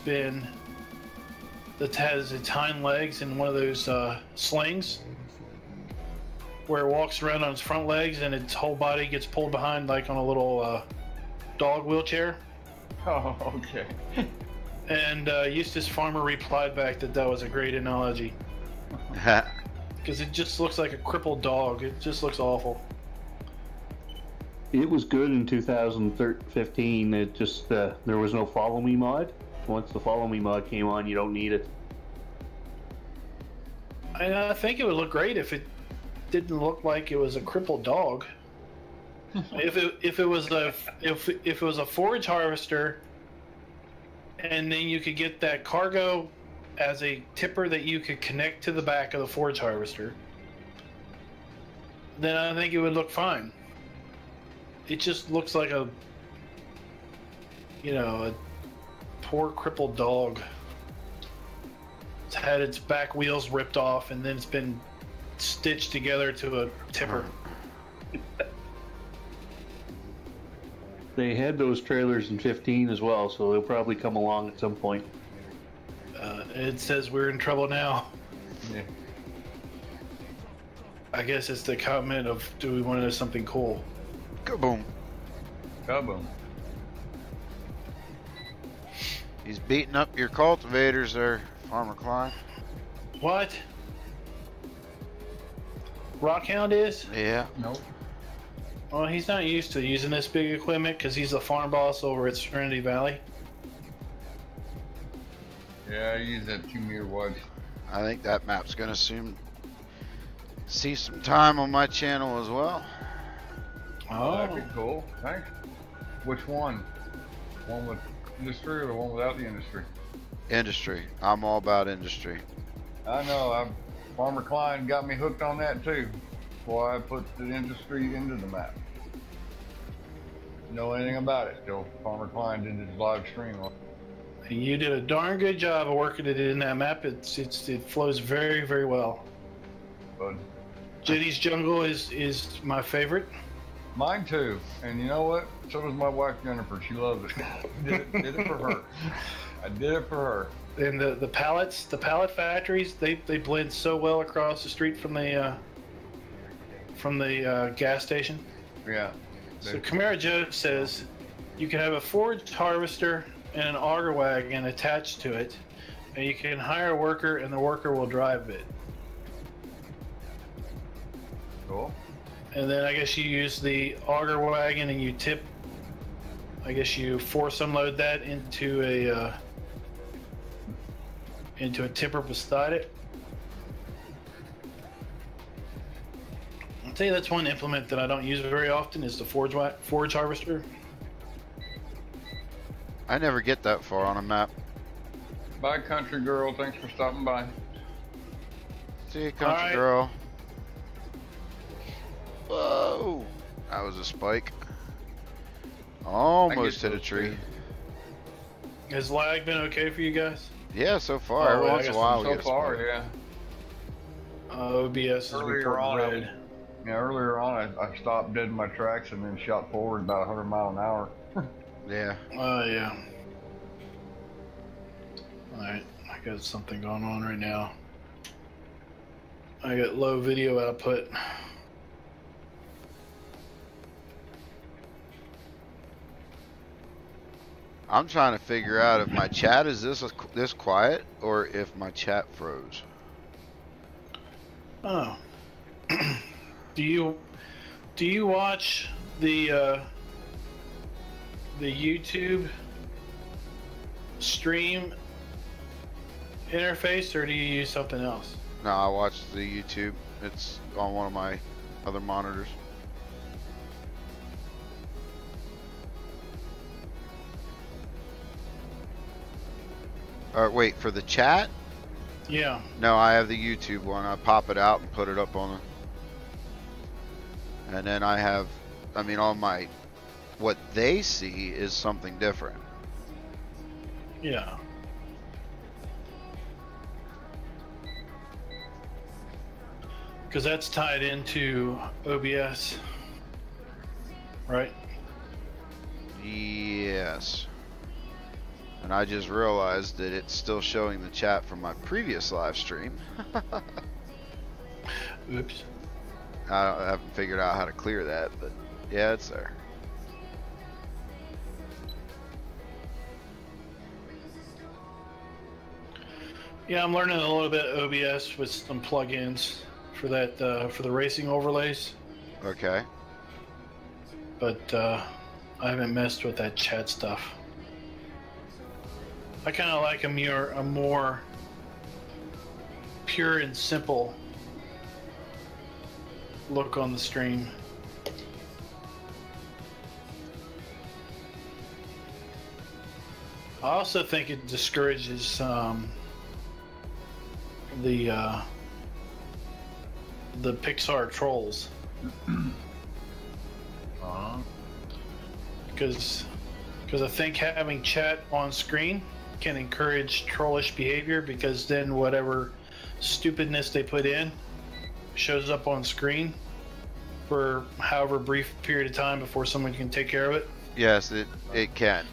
Speaker 2: has its hind legs in one of those slings, where it walks around on its front legs and its whole body gets pulled behind like on a little dog wheelchair.
Speaker 3: Oh, okay.
Speaker 2: And Eustace Pharmer replied back that was a great analogy, because it just looks like a crippled dog. It just looks awful.
Speaker 1: It was good in 2015. It just there was no follow me mod. Once the follow me mod came on, you don't need it.
Speaker 2: I think it would look great if it didn't look like it was a crippled dog. if it was a forage harvester, and then you could get that cargo as a tipper that you could connect to the back of the forage harvester, then I think it would look fine. It just looks like a poor crippled dog. It's had its back wheels ripped off and then it's been stitched together to a tipper.
Speaker 1: They had those trailers in 15 as well, so they'll probably come along at some point.
Speaker 2: It says we're in trouble now.
Speaker 3: Yeah.
Speaker 2: I guess it's the comment of, do we want to know something cool?
Speaker 4: Kaboom.
Speaker 3: Kaboom.
Speaker 4: He's beating up your cultivators there, Farmer Klein.
Speaker 2: What? Rockhound is?
Speaker 4: Yeah.
Speaker 3: Nope.
Speaker 2: Well, he's not used to using this big equipment because he's the farm boss over at Serenity Valley.
Speaker 3: Yeah, I use that 2-meter wide.
Speaker 4: I think that map's gonna soon see some time on my channel as well.
Speaker 3: Oh, that'd be cool. Thanks. Which one? One with industry or the one without the industry?
Speaker 4: Industry. I'm all about industry.
Speaker 3: I know. Farmer Klein got me hooked on that too. That's why I put the industry into the map. Know anything about it? Still, Farmer Klein did his live stream.
Speaker 2: You did a darn good job of working it in that map. It flows very, very well.
Speaker 3: But
Speaker 2: Jenny's Jungle is my favorite.
Speaker 3: mine too. And you know what? So does my wife Jennifer. She loves it. did it for her. I did it for her.
Speaker 2: And the pallet factories, they blend so well across the street from the gas station.
Speaker 3: Yeah.
Speaker 2: So Camara Joe says you can have a forage harvester and an auger wagon attached to it, and you can hire a worker and the worker will drive it.
Speaker 3: Cool.
Speaker 2: And then I guess you use the auger wagon and you force unload that into a tipper beside it. I'll tell you, that's one implement that I don't use very often is the forage harvester.
Speaker 4: I never get that far on a map.
Speaker 3: Bye, country girl. Thanks for stopping by.
Speaker 4: See you, country
Speaker 2: Alright.
Speaker 4: girl. Whoa! That was a spike. Almost hit a tree.
Speaker 2: Has lag been okay for you guys?
Speaker 4: Yeah, so far. Every
Speaker 2: I
Speaker 4: once in a
Speaker 2: guess
Speaker 4: while we
Speaker 3: So
Speaker 4: get a
Speaker 3: far,
Speaker 4: spike.
Speaker 3: yeah.
Speaker 2: OBS is
Speaker 3: Earlier on,
Speaker 2: reporting red.
Speaker 3: earlier on, I stopped dead in my tracks and then shot forward about 100 miles an hour.
Speaker 4: Yeah.
Speaker 2: Yeah. Alright, I got something going on right now. I got low video output.
Speaker 4: I'm trying to figure out if my chat is this quiet or if my chat froze.
Speaker 2: Oh. Do you watch the YouTube stream interface, or do you use something else?
Speaker 4: No, I watch the YouTube. It's on one of my other monitors. Wait, for the chat?
Speaker 2: Yeah.
Speaker 4: No, I have the YouTube one. I pop it out and put it up on the... And then I have, I mean, on my... What they see is something different.
Speaker 2: Yeah. Because that's tied into OBS, right?
Speaker 4: Yes. And I just realized that it's still showing the chat from my previous live stream.
Speaker 2: Oops.
Speaker 4: I haven't figured out how to clear that, but yeah, it's there.
Speaker 2: Yeah, I'm learning a little bit of OBS with some plugins for that for the racing overlays,
Speaker 4: Okay.
Speaker 2: but I haven't messed with that chat stuff. I kind of like a more pure and simple look on the stream. I also think it discourages the Pixar trolls, because I think having chat on screen can encourage trollish behavior, because then whatever stupidness they put in shows up on screen for however brief period of time before someone can take care of it.
Speaker 4: Yes, it can.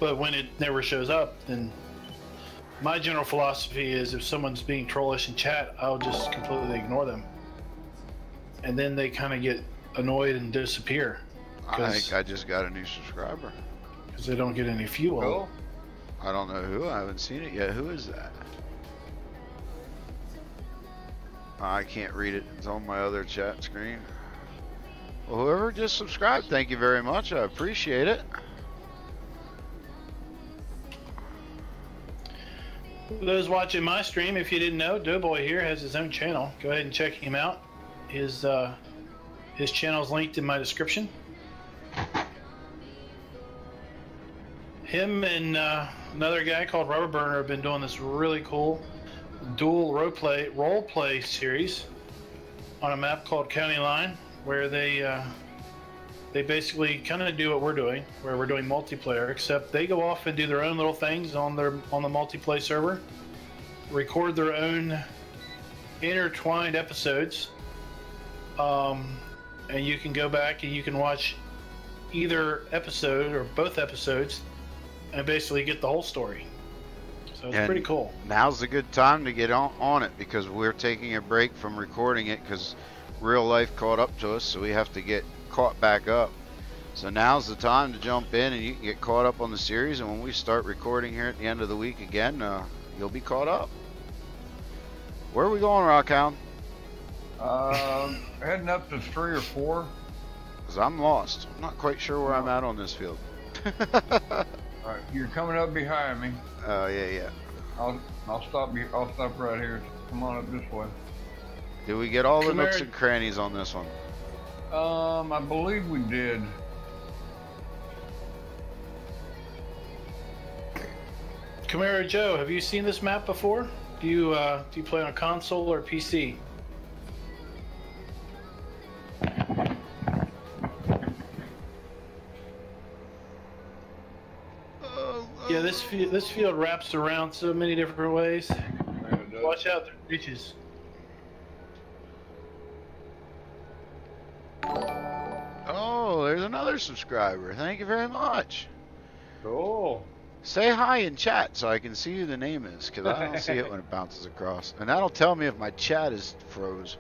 Speaker 2: But when it never shows up, then my general philosophy is if someone's being trollish in chat, I'll just completely ignore them. And then they kind of get annoyed and disappear.
Speaker 4: I think I just got a new subscriber.
Speaker 2: Because they don't get any fuel.
Speaker 3: Cool.
Speaker 4: I don't know who. I haven't seen it yet. Who is that? I can't read it. It's on my other chat screen. Well, whoever just subscribed, thank you very much. I appreciate it.
Speaker 2: For those watching my stream, if you didn't know, DoughBoy here has his own channel. Go ahead and check him out. His channel's linked in my description. Him and another guy called Rubber Burner have been doing this really cool dual role play series on a map called County Line, where they basically kind of do what we're doing, where we're doing multiplayer, except they go off and do their own little things on the multiplayer server, record their own intertwined episodes, and you can go back and you can watch either episode or both episodes and basically get the whole story. So it's pretty cool.
Speaker 4: Now's a good time to get on it, because we're taking a break from recording it because real life caught up to us, so we have to get caught back up. So now's the time to jump in and you can get caught up on the series, and when we start recording here at the end of the week again, you'll be caught up. Where are we going, Rockhound?
Speaker 3: Heading up to 3 or 4.
Speaker 4: Because I'm lost. I'm not quite sure where I'm at on this field.
Speaker 3: Alright, you're coming up behind me.
Speaker 4: Oh, yeah.
Speaker 3: I'll stop right here. Come on up this way.
Speaker 4: Did we get all the nooks and crannies on this one?
Speaker 3: I believe we did.
Speaker 2: Camaro Joe, have you seen this map before? Do you play on a console or PC? Yeah, this field wraps around so many different ways. Watch out, there's breaches.
Speaker 4: Oh, there's another subscriber. Thank you very much.
Speaker 3: Cool.
Speaker 4: Say hi in chat so I can see who the name is, because I don't see it when it bounces across. And that'll tell me if my chat is froze.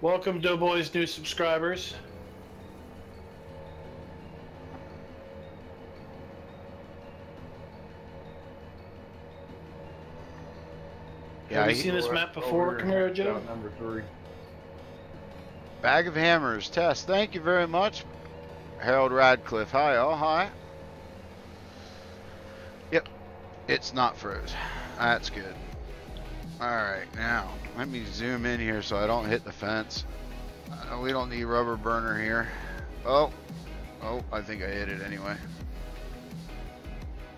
Speaker 2: Welcome, DoughBoy's new subscribers.
Speaker 4: Yeah,
Speaker 2: Have you seen this map before, Camaro Joe?
Speaker 3: Number 3.
Speaker 4: Bag of Hammers test. Thank you very much, Harold Radcliffe. Hi, all. Hi. Yep, it's not froze. That's good. All right, now let me zoom in here so I don't hit the fence. We don't need rubber burner here. Oh, I think I hit it anyway.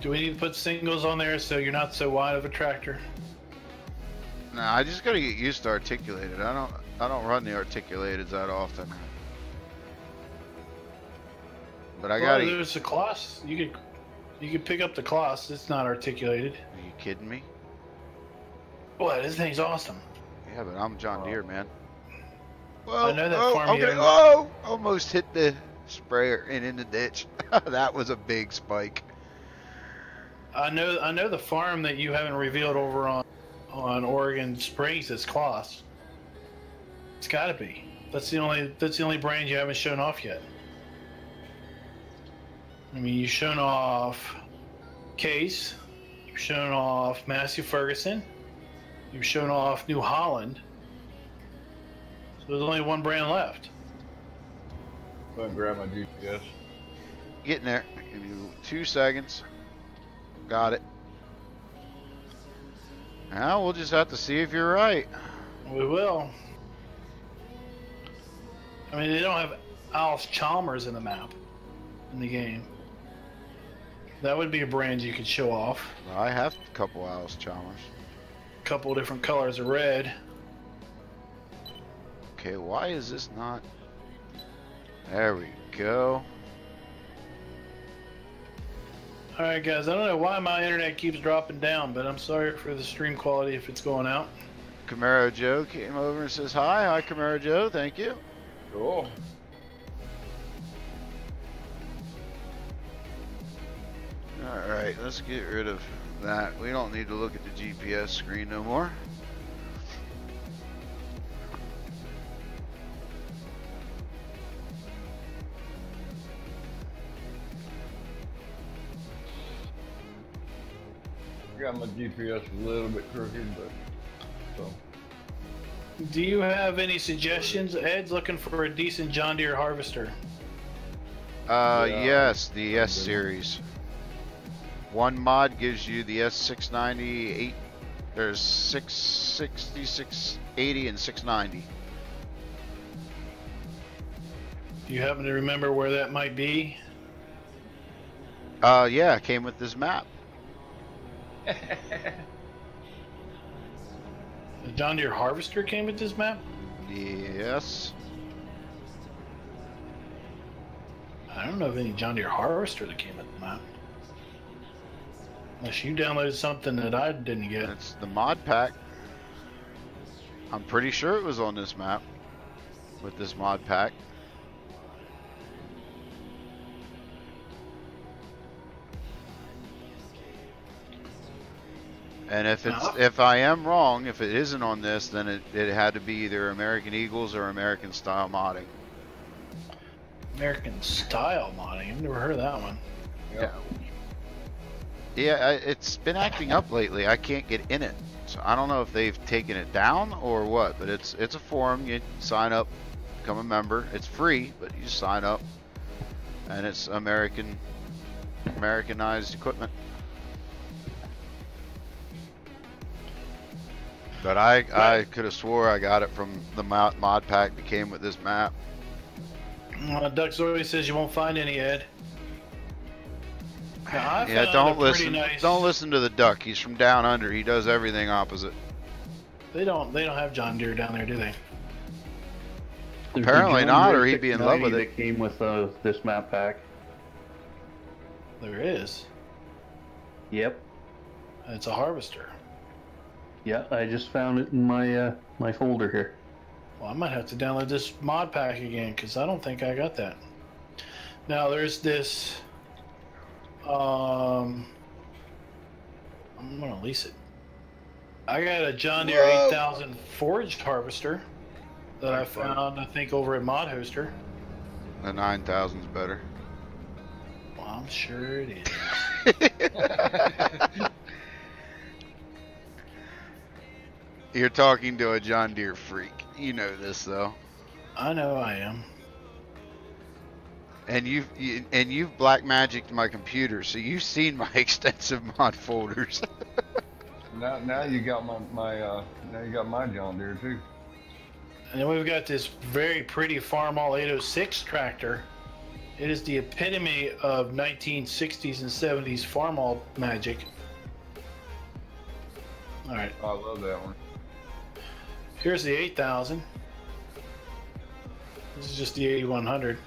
Speaker 2: Do we need to put singles on there so you're not so wide of a tractor?
Speaker 4: Nah, I just gotta get used to articulated. I don't run the articulated that often. But I gotta.
Speaker 2: Well, there's a Kloss. You could pick up the Kloss. It's not articulated.
Speaker 4: Are you kidding me?
Speaker 2: Boy, this thing's awesome.
Speaker 4: Yeah, but I'm John Deere, man. Whoa,
Speaker 2: I know that farm you
Speaker 4: okay.
Speaker 2: have.
Speaker 4: Oh, almost hit the sprayer and in the ditch. That was a big spike.
Speaker 2: I know the farm that you haven't revealed over on Oregon Springs is Kloss. It's got to be. That's the only brand you haven't shown off yet. I mean, you've shown off Case, you've shown off Massey Ferguson, you've shown off New Holland. So there's only one brand left.
Speaker 3: Go ahead and grab my GPS.
Speaker 4: Getting there. Give you 2 seconds. Got it. Now we'll just have to see if you're right.
Speaker 2: We will. I mean, they don't have Alf Chalmers in the map, in the game. That would be a brand you could show off.
Speaker 4: I have a couple Alice Chalmers.
Speaker 2: A couple different colors of red.
Speaker 4: Okay, why is this not? There we go.
Speaker 2: Alright guys, I don't know why my internet keeps dropping down, but I'm sorry for the stream quality if it's going out.
Speaker 4: Camaro Joe came over and says hi. Hi, Camaro Joe. Thank you.
Speaker 3: Cool.
Speaker 4: Alright, let's get rid of that. We don't need to look at the GPS screen no more.
Speaker 3: Got my GPS a little bit crooked, but so.
Speaker 2: Do you have any suggestions? Ed's looking for a decent John Deere harvester.
Speaker 4: Yes, the S series. One mod gives you the S690, there's 660, 680, and 690.
Speaker 2: Do you happen to remember where that might be?
Speaker 4: Yeah, it came with this map.
Speaker 2: The John Deere harvester came with this map?
Speaker 4: Yes.
Speaker 2: I don't know of any John Deere harvester that came with the map. Unless you downloaded something that I didn't get.
Speaker 4: It's the mod pack. I'm pretty sure it was on this map with this mod pack. And if I am wrong, if it isn't on this, then it had to be either American Eagles or American style modding.
Speaker 2: American style modding. I've never heard of that one.
Speaker 3: Yep.
Speaker 4: Yeah, it's been acting up lately. I can't get in it, so I don't know if they've taken it down or what. But it's a forum. You sign up, become a member. It's free, but you sign up, and it's Americanized equipment. But I could have swore I got it from the mod pack that came with this map.
Speaker 2: Duck Zorly says you won't find any, Ed. Now,
Speaker 4: Yeah, don't listen. Don't listen to the duck. He's from down under. He does everything opposite.
Speaker 2: They don't have John Deere down there, do they?
Speaker 4: Apparently not, or he'd be in love with it.
Speaker 1: That came with this map pack.
Speaker 2: There is.
Speaker 1: Yep.
Speaker 2: It's a harvester.
Speaker 1: Yeah, I just found it in my my folder here.
Speaker 2: Well, I might have to download this mod pack again because I don't think I got that. Now there's this. I'm gonna lease it. I got a John Deere 8000 foraged harvester that I found, I think, over at Mod Hoster.
Speaker 4: The 9000's better.
Speaker 2: Well, I'm sure it is.
Speaker 4: You're talking to a John Deere freak. You know this though.
Speaker 2: I know I am.
Speaker 4: And you've black magicked my computer, so you've seen my extensive mod folders.
Speaker 3: Now you got now you got my John Deere too.
Speaker 2: And then we've got this very pretty Farmall 806 tractor. It is the epitome of 1960s and 70s Farmall magic. All right.
Speaker 3: I love that one.
Speaker 2: Here's the 8000. This is just the 8100.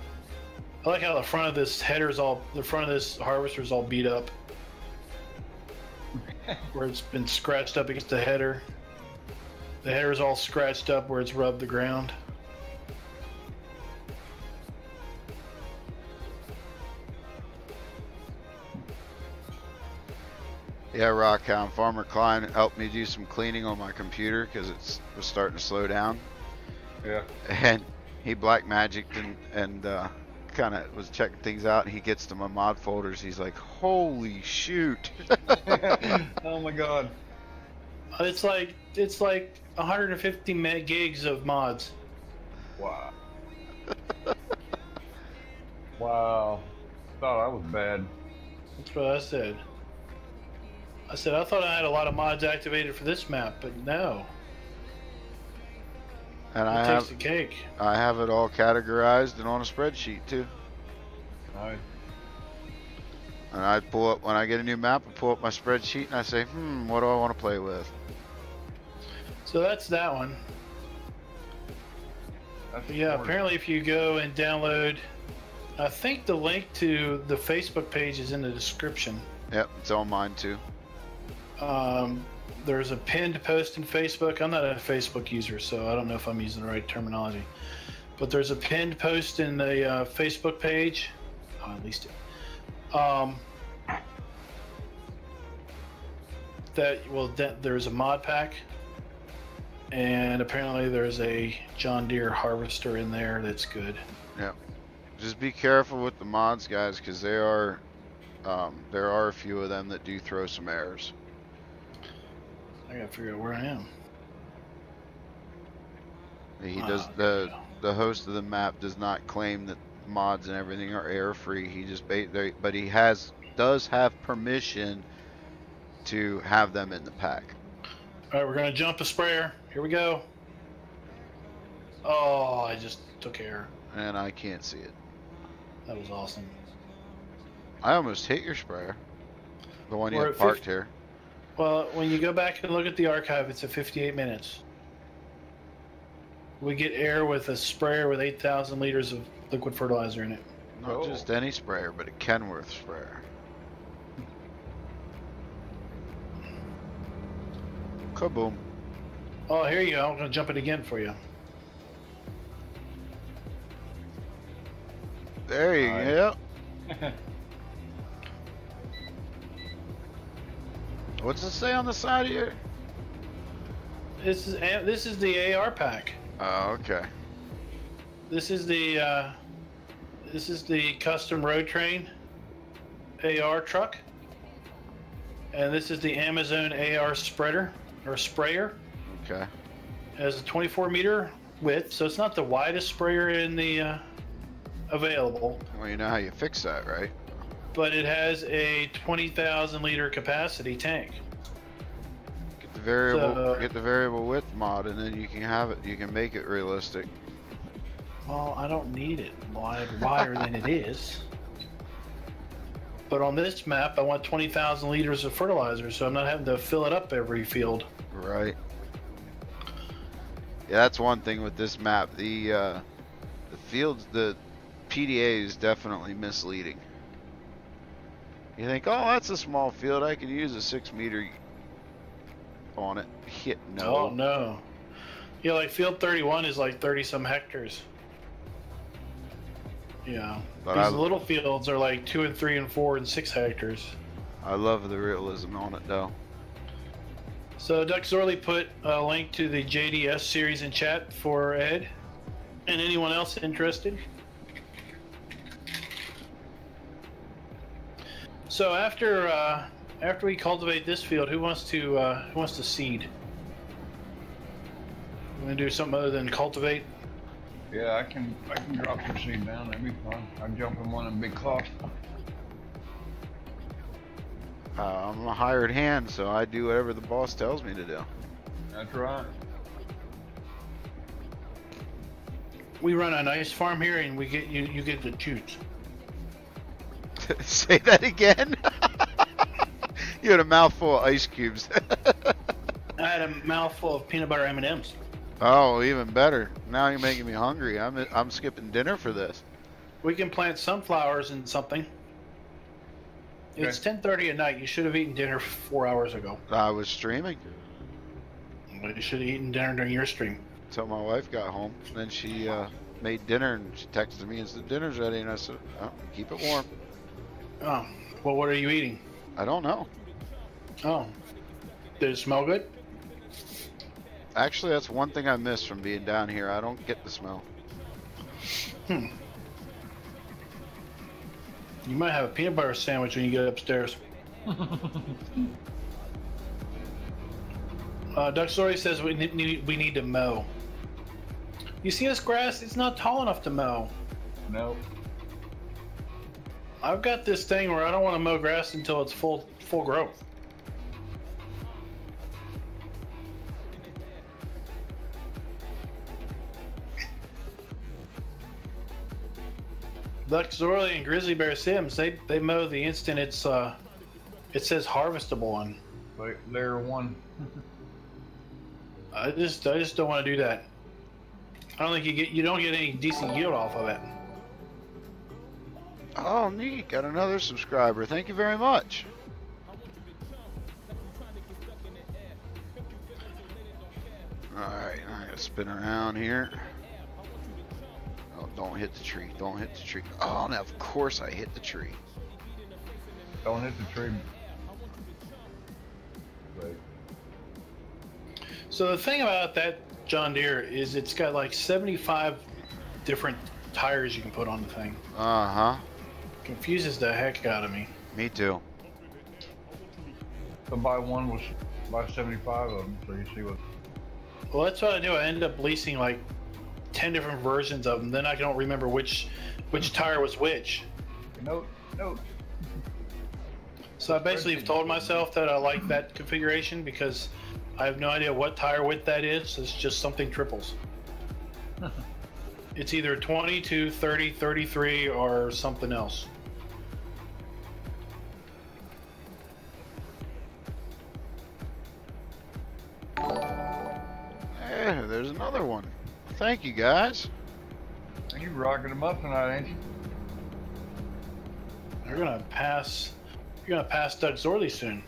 Speaker 2: I like how the front of this the front of this harvester's all beat up. Where it's been scratched up against the header. The header's all scratched up where it's rubbed the ground.
Speaker 4: Yeah, Rockhound. Farmer Klein helped me do some cleaning on my computer because it was starting to slow down.
Speaker 3: Yeah.
Speaker 4: And he black magicked and kind of was checking things out. And he gets to my mod folders. He's like, "Holy shoot!"
Speaker 3: Oh my God.
Speaker 2: It's like 150 gigs of mods.
Speaker 3: Wow. Wow. Thought I was bad.
Speaker 2: That's what I said. I said I thought I had a lot of mods activated for this map, but no.
Speaker 4: And
Speaker 2: It takes the cake.
Speaker 4: I have it all categorized and on a spreadsheet too.
Speaker 3: Nice.
Speaker 4: And I pull up when I get a new map. I pull up my spreadsheet and I say, what do I want to play with?
Speaker 2: So that's that one. Yeah, apparently if you go and download, I think the link to the Facebook page is in the description.
Speaker 4: Yep, it's on mine too.
Speaker 2: There's a pinned post in Facebook. I'm not a Facebook user, so I don't know if I'm using the right terminology. But there's a pinned post in the Facebook page. Oh, at least there's a mod pack. And apparently there's a John Deere harvester in there that's good.
Speaker 4: Yeah. Just be careful with the mods, guys, because there are a few of them that do throw some errors.
Speaker 2: I gotta figure out where I am.
Speaker 4: He does the host of the map does not claim that mods and everything are error free. He just but he does have permission to have them in the pack.
Speaker 2: All right, we're gonna jump a sprayer. Here we go. Oh, I just took air.
Speaker 4: And I can't see it.
Speaker 2: That was awesome.
Speaker 4: I almost hit your sprayer. The one you
Speaker 2: We're
Speaker 4: have
Speaker 2: at
Speaker 4: parked here.
Speaker 2: Well, when you go back and look at the archive, it's at 58 minutes. We get air with a sprayer with 8,000 liters of liquid fertilizer in it.
Speaker 4: Not just any sprayer, but a Kenworth sprayer. Kaboom.
Speaker 2: Oh, here you go. I'm gonna jump it again for you.
Speaker 4: There you go. What's it say on the side here?
Speaker 2: This is the AR pack.
Speaker 4: Oh, okay.
Speaker 2: This is the custom road train AR truck, and this is the Amazon AR spreader or sprayer.
Speaker 4: Okay.
Speaker 2: It has a 24-meter width, so it's not the widest sprayer in the available.
Speaker 4: Well, you know how you fix that, right?
Speaker 2: But it has a 20,000 liter capacity tank.
Speaker 4: Get the variable width mod, and then you can have it. You can make it realistic.
Speaker 2: Well, I don't need it wider than it is. But on this map, I want 20,000 liters of fertilizer, so I'm not having to fill it up every field.
Speaker 4: Right. Yeah, that's one thing with this map. The fields, the PDA is definitely misleading. You think, oh, that's a small field. I could use a 6 meter on it. Hit no.
Speaker 2: Oh no. Yeah, like field 31 is like 30 some hectares. Yeah.
Speaker 4: But
Speaker 2: These little fields are like 2 and 3 and 4 and 6 hectares.
Speaker 4: I love the realism on it though.
Speaker 2: So Duck Zorly put a link to the JDS series in chat for Ed and anyone else interested. So after we cultivate this field, who wants to seed? You want to do something other than cultivate?
Speaker 3: Yeah, I can drop some seed down. That'd be fun. I'd jump in one of them big cloths.
Speaker 4: I'm a hired hand, so I do whatever the boss tells me to do.
Speaker 3: That's right.
Speaker 2: We run a nice farm here, and we get you get to choose.
Speaker 4: Say that again. You had a mouthful of ice cubes.
Speaker 2: I had a mouthful of peanut butter M&Ms.
Speaker 4: Oh, even better. Now you're making me hungry. I'm skipping dinner for this.
Speaker 2: We can plant sunflowers in something. It's 10:30 at night. You should have eaten dinner 4 hours ago.
Speaker 4: I was streaming
Speaker 2: You should have eaten dinner during your stream.
Speaker 4: until my wife got home. Then she made dinner and she texted me and said dinner's ready, and I said, oh, keep it warm.
Speaker 2: Oh, well, what are you eating?
Speaker 4: I don't know.
Speaker 2: Oh, did it smell good?
Speaker 4: Actually, that's one thing I miss from being down here. I don't get the smell.
Speaker 2: You might have a peanut butter sandwich when you get upstairs. Duck Story says we need to mow. You see this grass? It's not tall enough to mow.
Speaker 3: Nope.
Speaker 2: I've got this thing where I don't want to mow grass until it's full growth. Duck Zorly and Grizzly Bear Sims, they mow the instant it says harvestable on.
Speaker 3: Like layer 1.
Speaker 2: I just don't want to do that. I don't think you don't get any decent yield off of it.
Speaker 4: Oh, neat. Got another subscriber. Thank you very much. Alright, I gotta spin around here. Oh, don't hit the tree. Don't hit the tree. Oh, now of course I hit the tree.
Speaker 3: Don't hit the tree. Right.
Speaker 2: So the thing about that John Deere is it's got like 75 different tires you can put on the thing.
Speaker 4: Uh-huh.
Speaker 2: Confuses the heck out of me.
Speaker 4: Me too.
Speaker 3: So buy 75 of them so you see what.
Speaker 2: Well, that's what I do. I end up leasing like 10 different versions of them. Then I don't remember which tire was which.
Speaker 3: Nope.
Speaker 2: So I basically told myself that I like that configuration because I have no idea what tire width that is. It's just something triples. It's either 22, 30, 33, or something else.
Speaker 4: Hey, there's another one. Thank you, guys.
Speaker 3: You rocking them up tonight, ain't you?
Speaker 2: You're gonna pass Doug Zorly soon.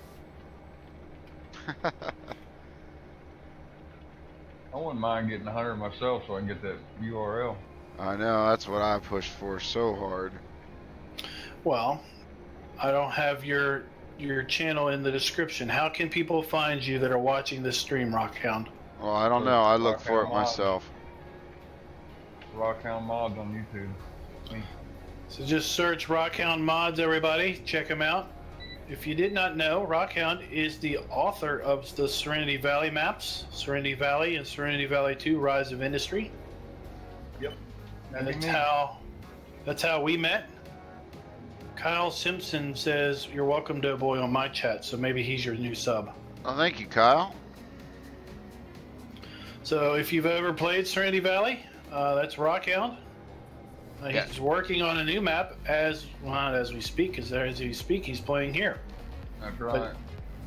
Speaker 3: I wouldn't mind getting 100 myself so I can get that URL.
Speaker 4: I know, that's what I pushed for so hard.
Speaker 2: Well, I don't have your channel in the description. How can people find you that are watching this stream, Rockhound?
Speaker 4: Well, I don't know. I look for it myself.
Speaker 3: Rockhound Mods on YouTube. Me.
Speaker 2: So just search Rockhound Mods, everybody. Check him out. If you did not know, Rockhound is the author of the Serenity Valley maps, Serenity Valley and Serenity Valley 2: Rise of Industry.
Speaker 3: Yep.
Speaker 2: And that's how we met. Kyle Simpson says, "You're welcome, DoughBoy, on my chat," so maybe he's your new sub.
Speaker 4: Oh, thank you, Kyle.
Speaker 2: So if you've ever played Serenity Valley, that's Rockhound. He's working on a new map as we speak, because as we speak, he's playing here.
Speaker 3: That's right.
Speaker 2: But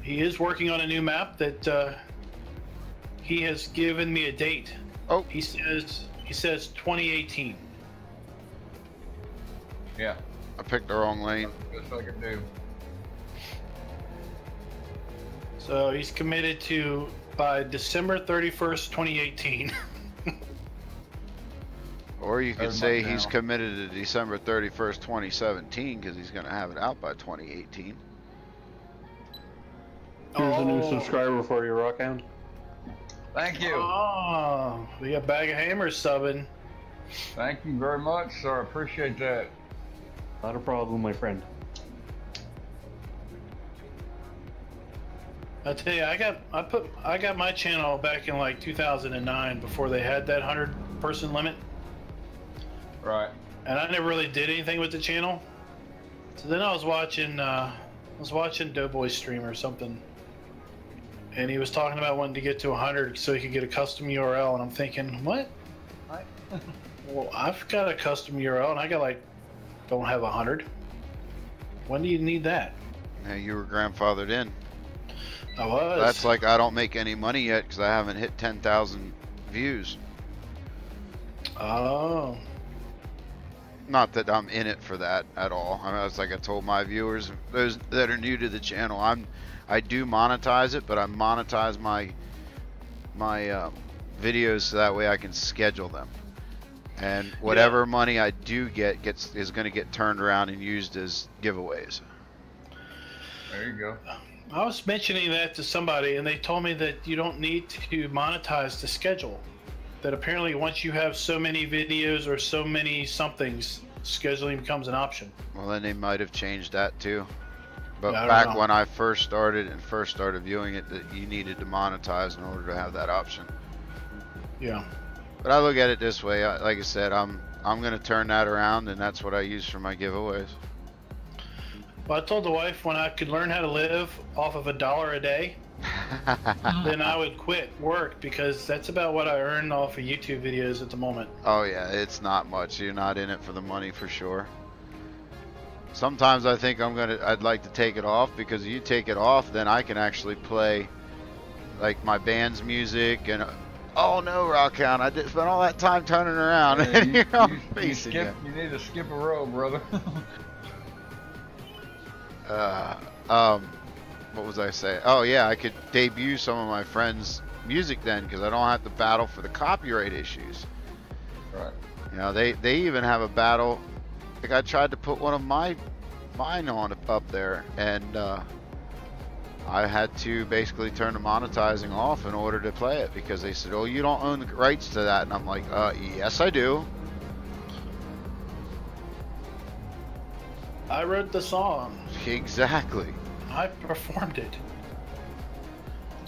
Speaker 2: he is working on a new map that he has given me a date.
Speaker 4: Oh.
Speaker 2: He says 2018.
Speaker 3: Yeah.
Speaker 4: I picked the wrong lane.
Speaker 3: Best I can do.
Speaker 2: So he's committed to by December 31st, 2018.
Speaker 4: Or you could
Speaker 3: Third
Speaker 4: say
Speaker 3: month
Speaker 4: he's
Speaker 3: now.
Speaker 4: committed to December 31st, 2017, because he's going to have it out by 2018.
Speaker 1: Here's a new
Speaker 2: Oh.
Speaker 1: subscriber for you, Rockhound.
Speaker 3: Thank you.
Speaker 2: Oh, we got Bag of Hammers subbing.
Speaker 3: Thank you very much, sir. I appreciate that.
Speaker 1: Not a problem, my friend.
Speaker 2: I tell you, I got my channel back in like 2009 before they had that 100-person limit,
Speaker 3: Right.
Speaker 2: and I never really did anything with the channel. So then I was watching DoughBoy stream or something, and he was talking about wanting to get to 100 so he could get a custom URL, and I'm thinking, what? Well, I've got a custom URL, and I got don't have 100. When do you need that?
Speaker 4: Yeah, you were grandfathered in.
Speaker 2: I was.
Speaker 4: That's like I don't make any money yet because I haven't hit 10,000 views.
Speaker 2: Oh.
Speaker 4: Not that I'm in it for that at all. I mean, it's like I told my viewers, those that are new to the channel, I do monetize it, but I monetize my videos so that way I can schedule them. And whatever money I do get is going to get turned around and used as giveaways.
Speaker 3: There you go.
Speaker 2: I was mentioning that to somebody, and they told me that you don't need to monetize to schedule. That apparently once you have so many videos or so many somethings, scheduling becomes an option.
Speaker 4: Well, then they might have changed that too. But
Speaker 2: Yeah, I don't
Speaker 4: back
Speaker 2: know.
Speaker 4: when I first started viewing it, that you needed to monetize in order to have that option.
Speaker 2: Yeah.
Speaker 4: But I look at it this way. Like I said, I'm going to turn that around, and that's what I use for my giveaways.
Speaker 2: Well, I told the wife when I could learn how to live off of $1 a day, then I would quit work, because that's about what I earn off of YouTube videos at the moment.
Speaker 4: Oh yeah, it's not much. You're not in it for the money for sure. Sometimes I think I'd like to take it off, because if you take it off, then I can actually play like my band's music and oh no, Rockhound, I did spend all that time turning around
Speaker 3: Yeah,
Speaker 4: and you're on facing
Speaker 3: you need to skip a row, brother.
Speaker 4: What was I saying? Oh yeah, I could debut some of my friends' music then, because I don't have to battle for the copyright issues.
Speaker 3: Right.
Speaker 4: You know, they even have a battle. Like I tried to put one of mine on up there, and I had to basically turn the monetizing off in order to play it, because they said, "Oh, you don't own the rights to that," and I'm like, "Yes, I do."
Speaker 2: I wrote the song.
Speaker 4: Exactly.
Speaker 2: I performed it.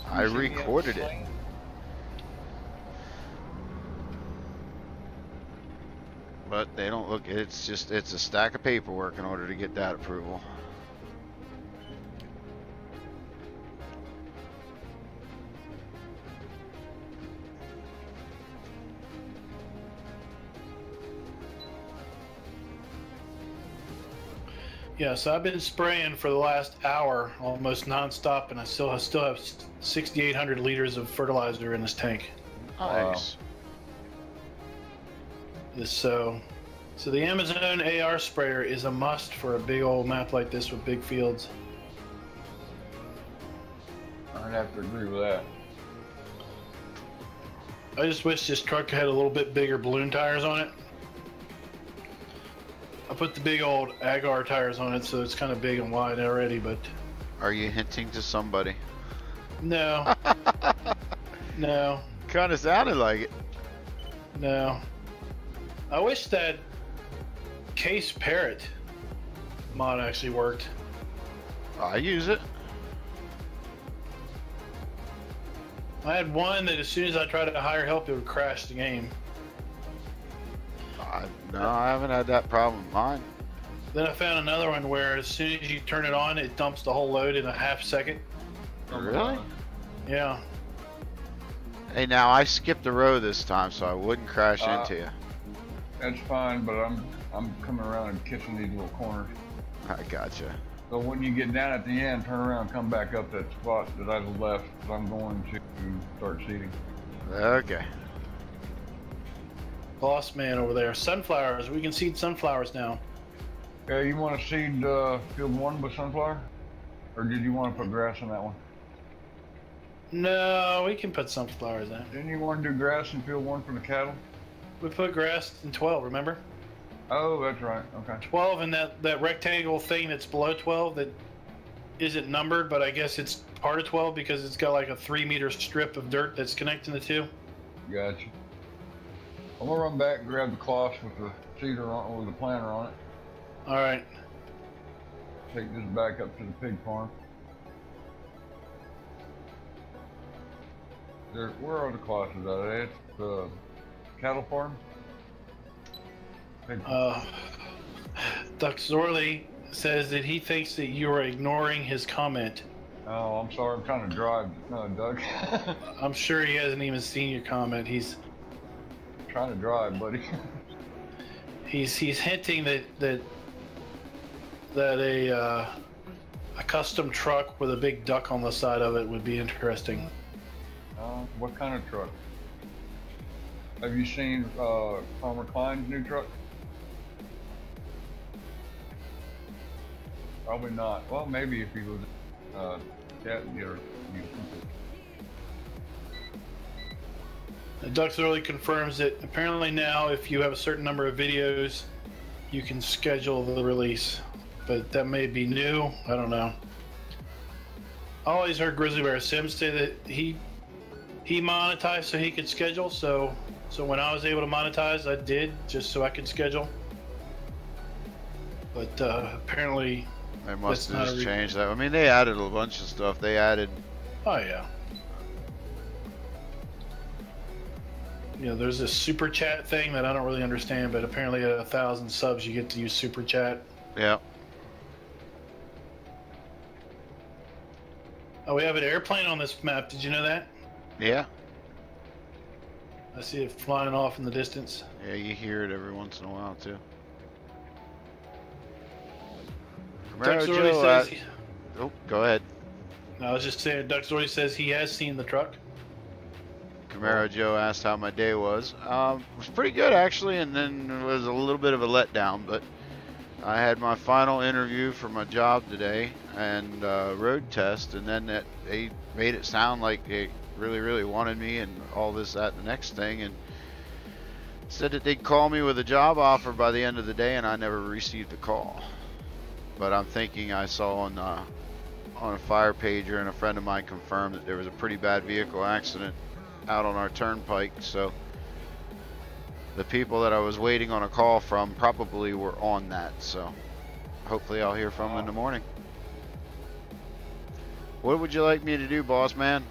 Speaker 4: I recorded it. But they don't look, it's a stack of paperwork in order to get that approval.
Speaker 2: Yeah, so I've been spraying for the last hour, almost nonstop, and I still have 6,800 liters of fertilizer in this tank.
Speaker 4: Nice.
Speaker 2: So the Amazon AR sprayer is a must for a big old map like this with big fields.
Speaker 3: I'd have to agree with that.
Speaker 2: I just wish this truck had a little bit bigger balloon tires on it. I put the big old Agar tires on it, so it's kind of big and wide already, but
Speaker 4: Are you hinting to somebody?
Speaker 2: no. No.
Speaker 4: Kind of sounded like it.
Speaker 2: No. I wish that Case Parrot mod actually worked.
Speaker 4: I use it.
Speaker 2: I had one that as soon as I tried to hire help, it would crash the game.
Speaker 4: No, I haven't had that problem with mine.
Speaker 2: Then I found another one where as soon as you turn it on, it dumps the whole load in a half second.
Speaker 4: Really?
Speaker 2: Yeah.
Speaker 4: Hey, now I skipped a row this time, so I wouldn't crash into you.
Speaker 3: That's fine, but I'm coming around and kissing these little corners.
Speaker 4: I gotcha.
Speaker 3: So when you get down at the end, turn around, come back up that spot that I left, because I'm going to start seeding.
Speaker 4: Okay.
Speaker 2: Boss man over there. Sunflowers. We can seed sunflowers now.
Speaker 3: Yeah, you want to seed field 1 with sunflower? Or did you want to put grass on that one?
Speaker 2: No, we can put sunflowers in.
Speaker 3: Didn't you want to do grass in field 1 for the cattle?
Speaker 2: We put grass in 12, remember?
Speaker 3: Oh, that's right. Okay.
Speaker 2: 12 and that rectangle thing that's below 12 that isn't numbered, but I guess it's part of 12 because it's got like a 3-meter strip of dirt that's connecting the two.
Speaker 3: Gotcha. I'm gonna run back and grab the cloths with the cedar on, with the planter on it.
Speaker 2: All right.
Speaker 3: Take this back up to the pig farm. Where are the cloths at? At the cattle farm?
Speaker 2: Duck Zorly says that he thinks that you are ignoring his comment.
Speaker 3: Oh, I'm sorry. I'm trying to drive, Doug.
Speaker 2: I'm sure he hasn't even seen your comment. He's
Speaker 3: trying to drive, buddy.
Speaker 2: he's hinting that a custom truck with a big duck on the side of it would be interesting.
Speaker 3: What kind of truck? Have you seen Farmer Klein's new truck? Probably not. Well, maybe if he was
Speaker 2: Duck Zorly confirms that apparently now if you have a certain number of videos you can schedule the release, but that may be new. I don't know. I always heard Grizzly Bear Sims say that he monetized so he could schedule, so when I was able to monetize I did just so I could schedule, but apparently
Speaker 4: they must have just changed that. I mean, they added a bunch of stuff. They added...
Speaker 2: Oh, yeah. You know, there's this super chat thing that I don't really understand, but apparently at 1,000 subs you get to use super chat.
Speaker 4: Yeah.
Speaker 2: Oh, we have an airplane on this map. Did you know that?
Speaker 4: Yeah.
Speaker 2: I see it flying off in the distance.
Speaker 4: Yeah, you hear it every once in a while, too.
Speaker 2: Duck Zorly says
Speaker 4: oh, go ahead.
Speaker 2: I was just saying, Duck Zorly says he has seen the truck.
Speaker 4: Camaro Joe asked how my day was. It was pretty good, actually, and then it was a little bit of a letdown, but I had my final interview for my job today and road test, and then they made it sound like they really, really wanted me and all this, that, and the next thing, and said that they'd call me with a job offer by the end of the day, and I never received a call. But I'm thinking I saw on a fire pager, and a friend of mine confirmed that there was a pretty bad vehicle accident out on our turnpike, so the people that I was waiting on a call from probably were on that, so hopefully I'll hear from them in the morning. What would you like me to do, boss man?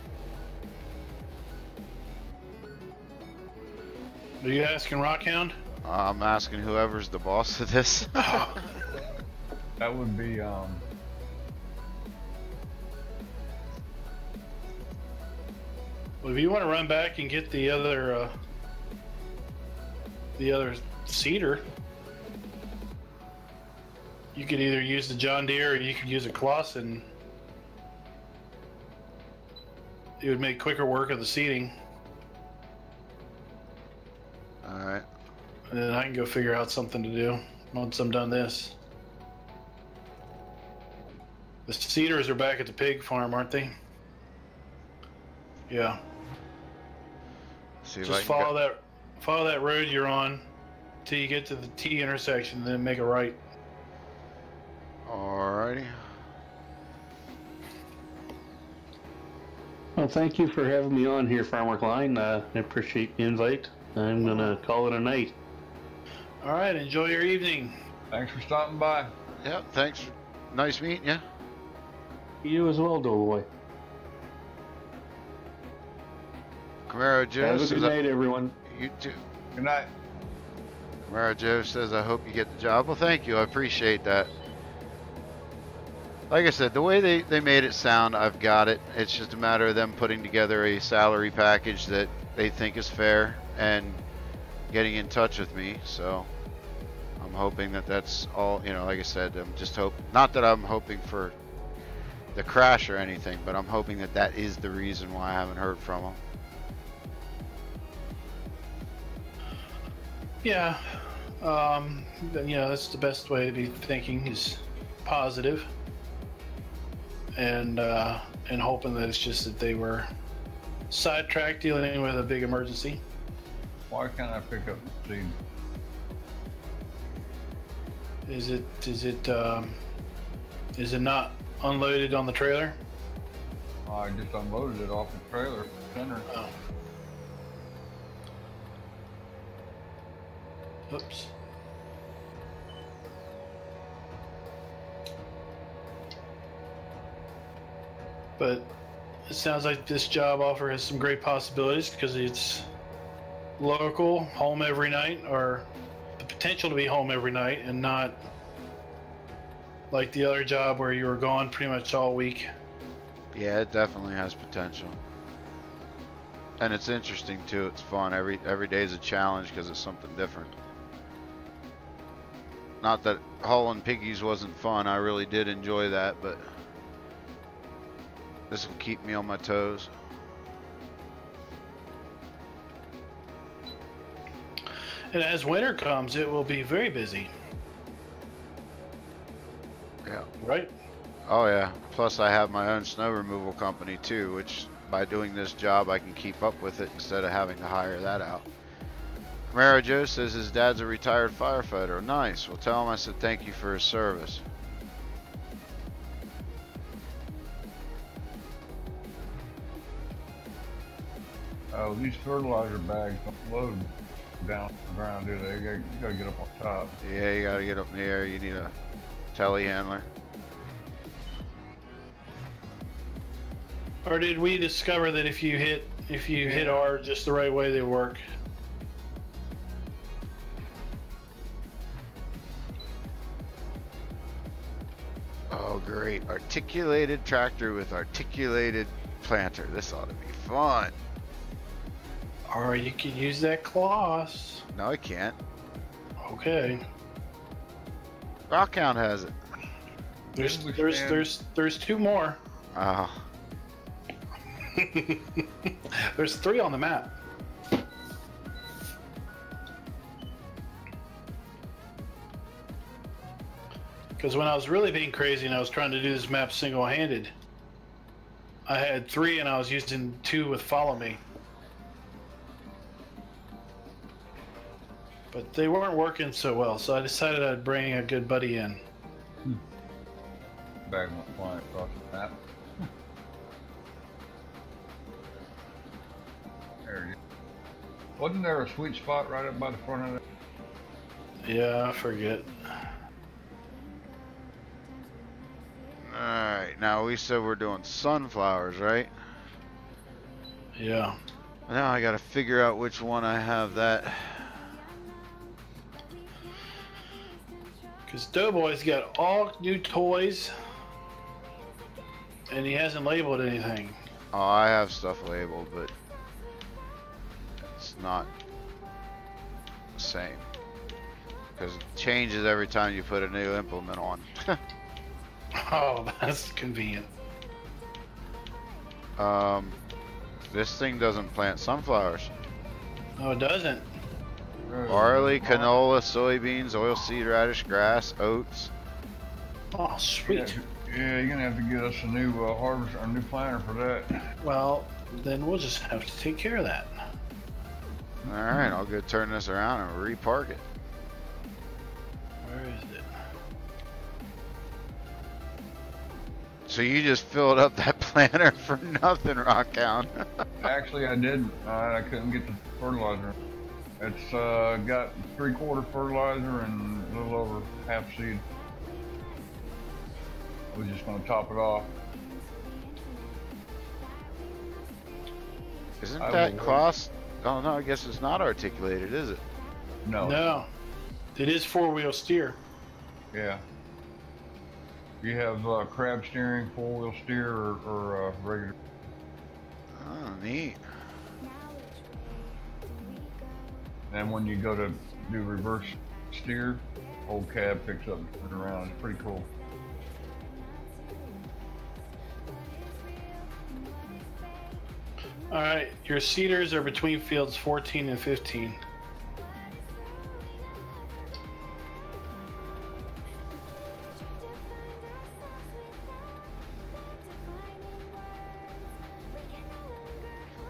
Speaker 2: Are you asking Rockhound?
Speaker 4: I'm asking whoever's the boss of this.
Speaker 3: That would be
Speaker 2: Well, if you want to run back and get the other cedar, you could either use the John Deere or you could use a Clausen. It would make quicker work of the seeding.
Speaker 4: Alright.
Speaker 2: And then I can go figure out something to do once I'm done this. The cedars are back at the pig farm, aren't they? Yeah.
Speaker 4: See if
Speaker 2: Just follow that road you're on till you get to the T intersection, then make a right.
Speaker 4: Alrighty.
Speaker 1: Well, thank you for having me on here, Farmer Klein. I appreciate the invite. I'm gonna call it a night.
Speaker 2: All right, enjoy your evening.
Speaker 3: Thanks for stopping by.
Speaker 4: Yep, thanks. Nice meeting you.
Speaker 1: You as well, DoughBoy.
Speaker 4: Camaro Joe
Speaker 1: Have a
Speaker 4: says
Speaker 1: good night, everyone.
Speaker 4: You too.
Speaker 3: Good night.
Speaker 4: Camaro Joe says, I hope you get the job. Well, thank you. I appreciate that. Like I said, the way they made it sound, I've got it. It's just a matter of them putting together a salary package that they think is fair and getting in touch with me. So I'm hoping that that's all, you know, like I said, I'm just not that I'm hoping for the crash or anything, but I'm hoping that that is the reason why I haven't heard from them.
Speaker 2: Yeah, you know, that's the best way to be thinking, is positive, and hoping that it's just that they were sidetracked dealing with a big emergency.
Speaker 3: Why can't I pick up the seed?
Speaker 2: Is it not unloaded on the trailer?
Speaker 3: I just unloaded it off the trailer center.
Speaker 2: Oh. Oops. But it sounds like this job offer has some great possibilities because it's local, home every night, or the potential to be home every night, and not like the other job where you were gone pretty much all week.
Speaker 4: Yeah, it definitely has potential. And it's interesting too. It's fun. Every day is a challenge because it's something different. Not that hauling piggies wasn't fun. I really did enjoy that, but this will keep me on my toes.
Speaker 2: And as winter comes, it will be very busy.
Speaker 4: Yeah.
Speaker 2: Right?
Speaker 4: Oh yeah. Plus I have my own snow removal company too, which by doing this job I can keep up with it instead of having to hire that out. Camaro Joe says his dad's a retired firefighter. Nice. Well, tell him I said thank you for his service.
Speaker 3: Oh, these fertilizer bags don't load down the ground, do they? You gotta get up on top.
Speaker 4: Yeah, you gotta get up in the air. You need a telehandler.
Speaker 2: Or did we discover that if you hit R just the right way, they work?
Speaker 4: Oh, great. Articulated tractor with articulated planter. This ought to be fun.
Speaker 2: Or you can use that cloth.
Speaker 4: No, I can't.
Speaker 2: Okay.
Speaker 4: Rockhound has it.
Speaker 2: There's two more.
Speaker 4: Oh.
Speaker 2: There's 3 on the map. Because when I was really being crazy and I was trying to do this map single-handed, I had 3 and I was using 2 with Follow Me. But they weren't working so well, so I decided I'd bring a good buddy in.
Speaker 3: Bag went flying across the map. There you go. Wasn't there a sweet spot right up by the front of it?
Speaker 2: Yeah, I forget.
Speaker 4: Alright, now we said we're doing sunflowers, right?
Speaker 2: Yeah.
Speaker 4: Now I gotta figure out which one I have that.
Speaker 2: Because DoughBoy's got all new toys, and he hasn't labeled anything.
Speaker 4: Oh, I have stuff labeled, but it's not the same. Because it changes every time you put a new implement on.
Speaker 2: Oh, that's convenient.
Speaker 4: This thing doesn't plant sunflowers.
Speaker 2: No, it doesn't.
Speaker 4: Barley, canola, soybeans, oilseed radish, grass, oats.
Speaker 2: Oh, sweet.
Speaker 3: Yeah, you're gonna have to get us a new harvest, or new planter for that.
Speaker 2: Well, then we'll just have to take care of that.
Speaker 4: Alright, I'll go turn this around and repark it.
Speaker 2: Where is it?
Speaker 4: So you just filled up that planter for nothing, Rockhound.
Speaker 3: Actually, I didn't. I couldn't get the fertilizer. It's got 3/4 fertilizer and a little over half seed. We're just gonna top it off.
Speaker 4: Isn't that cost? Oh no, I guess it's not articulated, is it?
Speaker 3: No.
Speaker 2: No. It is 4-wheel steer.
Speaker 3: Yeah. You have crab steering, 4-wheel steer, or regular.
Speaker 4: Oh, neat.
Speaker 3: And when you go to do reverse steer, old cab picks up and turns around. It's pretty cool.
Speaker 2: All right, your seeders are between fields 14 and 15.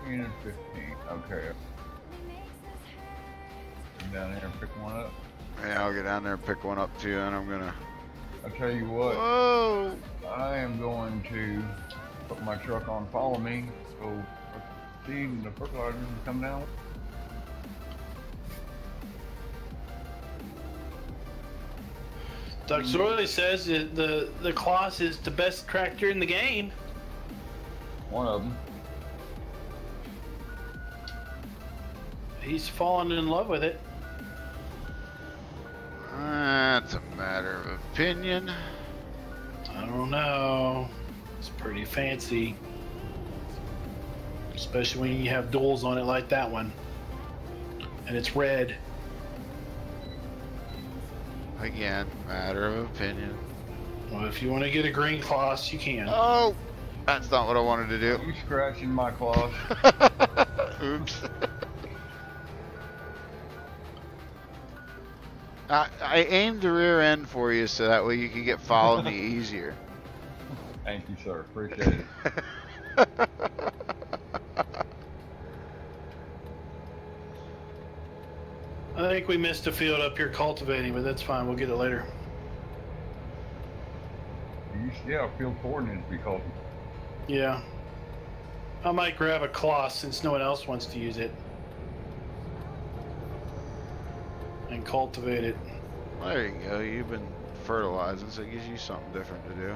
Speaker 3: You down there and pick one up.
Speaker 4: Yeah, I'll get down there and pick one up too, and I'm gonna.
Speaker 3: I'll tell you what.
Speaker 4: Whoa!
Speaker 3: I am going to put my truck on. Follow me. Go seed and the fertilizer and come down.
Speaker 2: Doug Zorly says that the Kloss is the best tractor in the game.
Speaker 3: One of them.
Speaker 2: He's fallen in love with it.
Speaker 4: That's a matter of opinion.
Speaker 2: I don't know. It's pretty fancy. Especially when you have duals on it like that one. And it's red.
Speaker 4: Again, matter of opinion.
Speaker 2: Well, if you want to get a green Kloss, you can.
Speaker 4: Oh! That's not what I wanted to do.
Speaker 3: You scratching my claws.
Speaker 4: Oops. I aimed the rear end for you so that way you can get follow me easier.
Speaker 3: Thank you, sir. Appreciate it.
Speaker 2: I think we missed a field up here cultivating, but that's fine. We'll get it later.
Speaker 3: Yeah, field four needs to be called.
Speaker 2: Yeah. I might grab a Kloss since no one else wants to use it. And cultivate it.
Speaker 4: There you go. You've been fertilizing, so it gives you something different to do.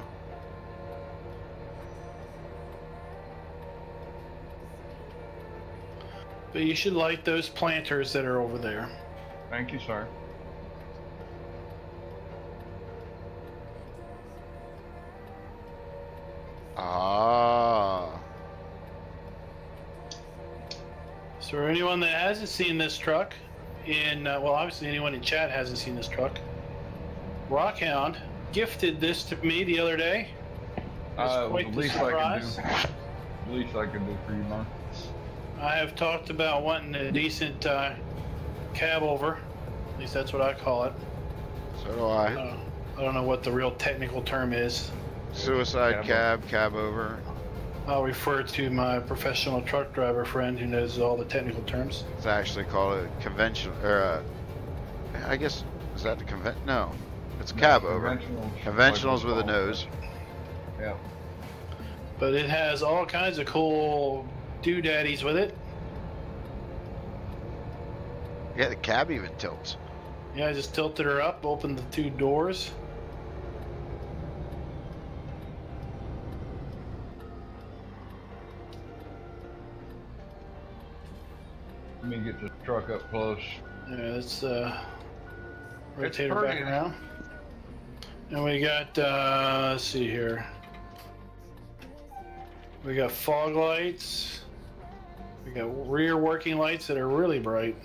Speaker 2: But you should like those planters that are over there.
Speaker 3: Thank you, sir.
Speaker 4: Ah.
Speaker 2: So for anyone that hasn't seen this truck, well, obviously anyone in chat hasn't seen this truck, Rockhound gifted this to me the other day. It was quite
Speaker 3: the
Speaker 2: the
Speaker 3: least I can
Speaker 2: surprise.
Speaker 3: do. The least I can do for you, man.
Speaker 2: I have talked about wanting a decent cab over. At least that's what I call it.
Speaker 4: So do I.
Speaker 2: I don't know what the real technical term is.
Speaker 4: Suicide cab over.
Speaker 2: I'll refer to my professional truck driver friend who knows all the technical terms.
Speaker 4: It's actually called a conventional, or I guess, is that the No, it's cab over. Conventionals with a nose.
Speaker 3: Yeah.
Speaker 2: But it has all kinds of cool doodaddies with it.
Speaker 4: Yeah, the cab even tilts.
Speaker 2: Yeah, I just tilted her up, opened the two doors.
Speaker 3: Let me get the truck up close.
Speaker 2: Yeah, let's rotate her
Speaker 3: pretty.
Speaker 2: back around. And we got, let's see here. We got fog lights. We got rear working lights that are really bright.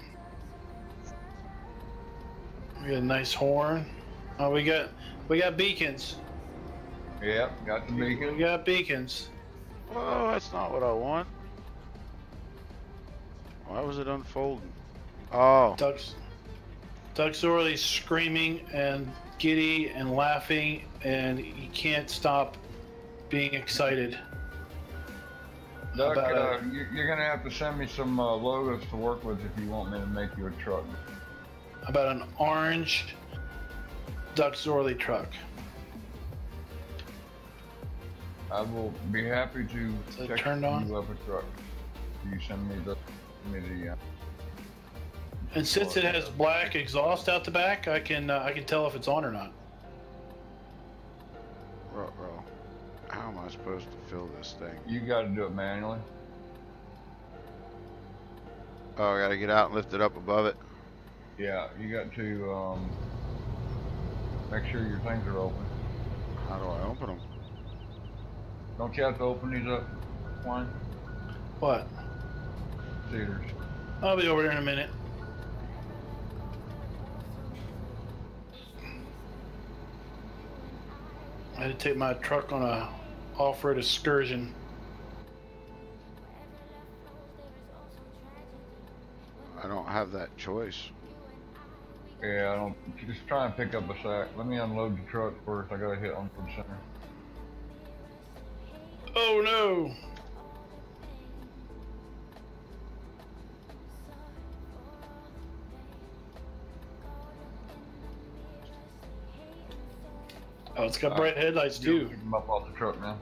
Speaker 2: We got a nice horn. Oh, we got beacons.
Speaker 3: Yep, got the beacon.
Speaker 2: We got beacons.
Speaker 4: Oh, that's not what I want. Why was it unfolding? Oh.
Speaker 2: Doug Zorly screaming and giddy and laughing, and he can't stop being excited.
Speaker 3: Doug, you're gonna have to send me some logos to work with if you want me to make you a truck.
Speaker 2: About an orange Doug Zorly truck.
Speaker 3: I will be happy to
Speaker 2: Is it
Speaker 3: check
Speaker 2: turned on?
Speaker 3: you up a truck. You send me the
Speaker 2: And since it has black exhaust out the back, I can tell if it's on or not.
Speaker 4: Bro, how am I supposed to fill this thing?
Speaker 3: You got to do it manually.
Speaker 4: Oh, I gotta get out and lift it up above it.
Speaker 3: Yeah, you got to make sure your things are open.
Speaker 4: How do I open them?
Speaker 3: Don't you have to open these up, Wine?
Speaker 2: What?
Speaker 3: Cedars.
Speaker 2: I'll be over there in a minute. I had to take my truck on a off-road excursion.
Speaker 4: I don't have that choice.
Speaker 3: Yeah, I don't. Just try and pick up a sack. Let me unload the truck first. I gotta hit on from center.
Speaker 2: Oh no! Oh, it's got bright headlights too.
Speaker 3: Pick them up off the truck now.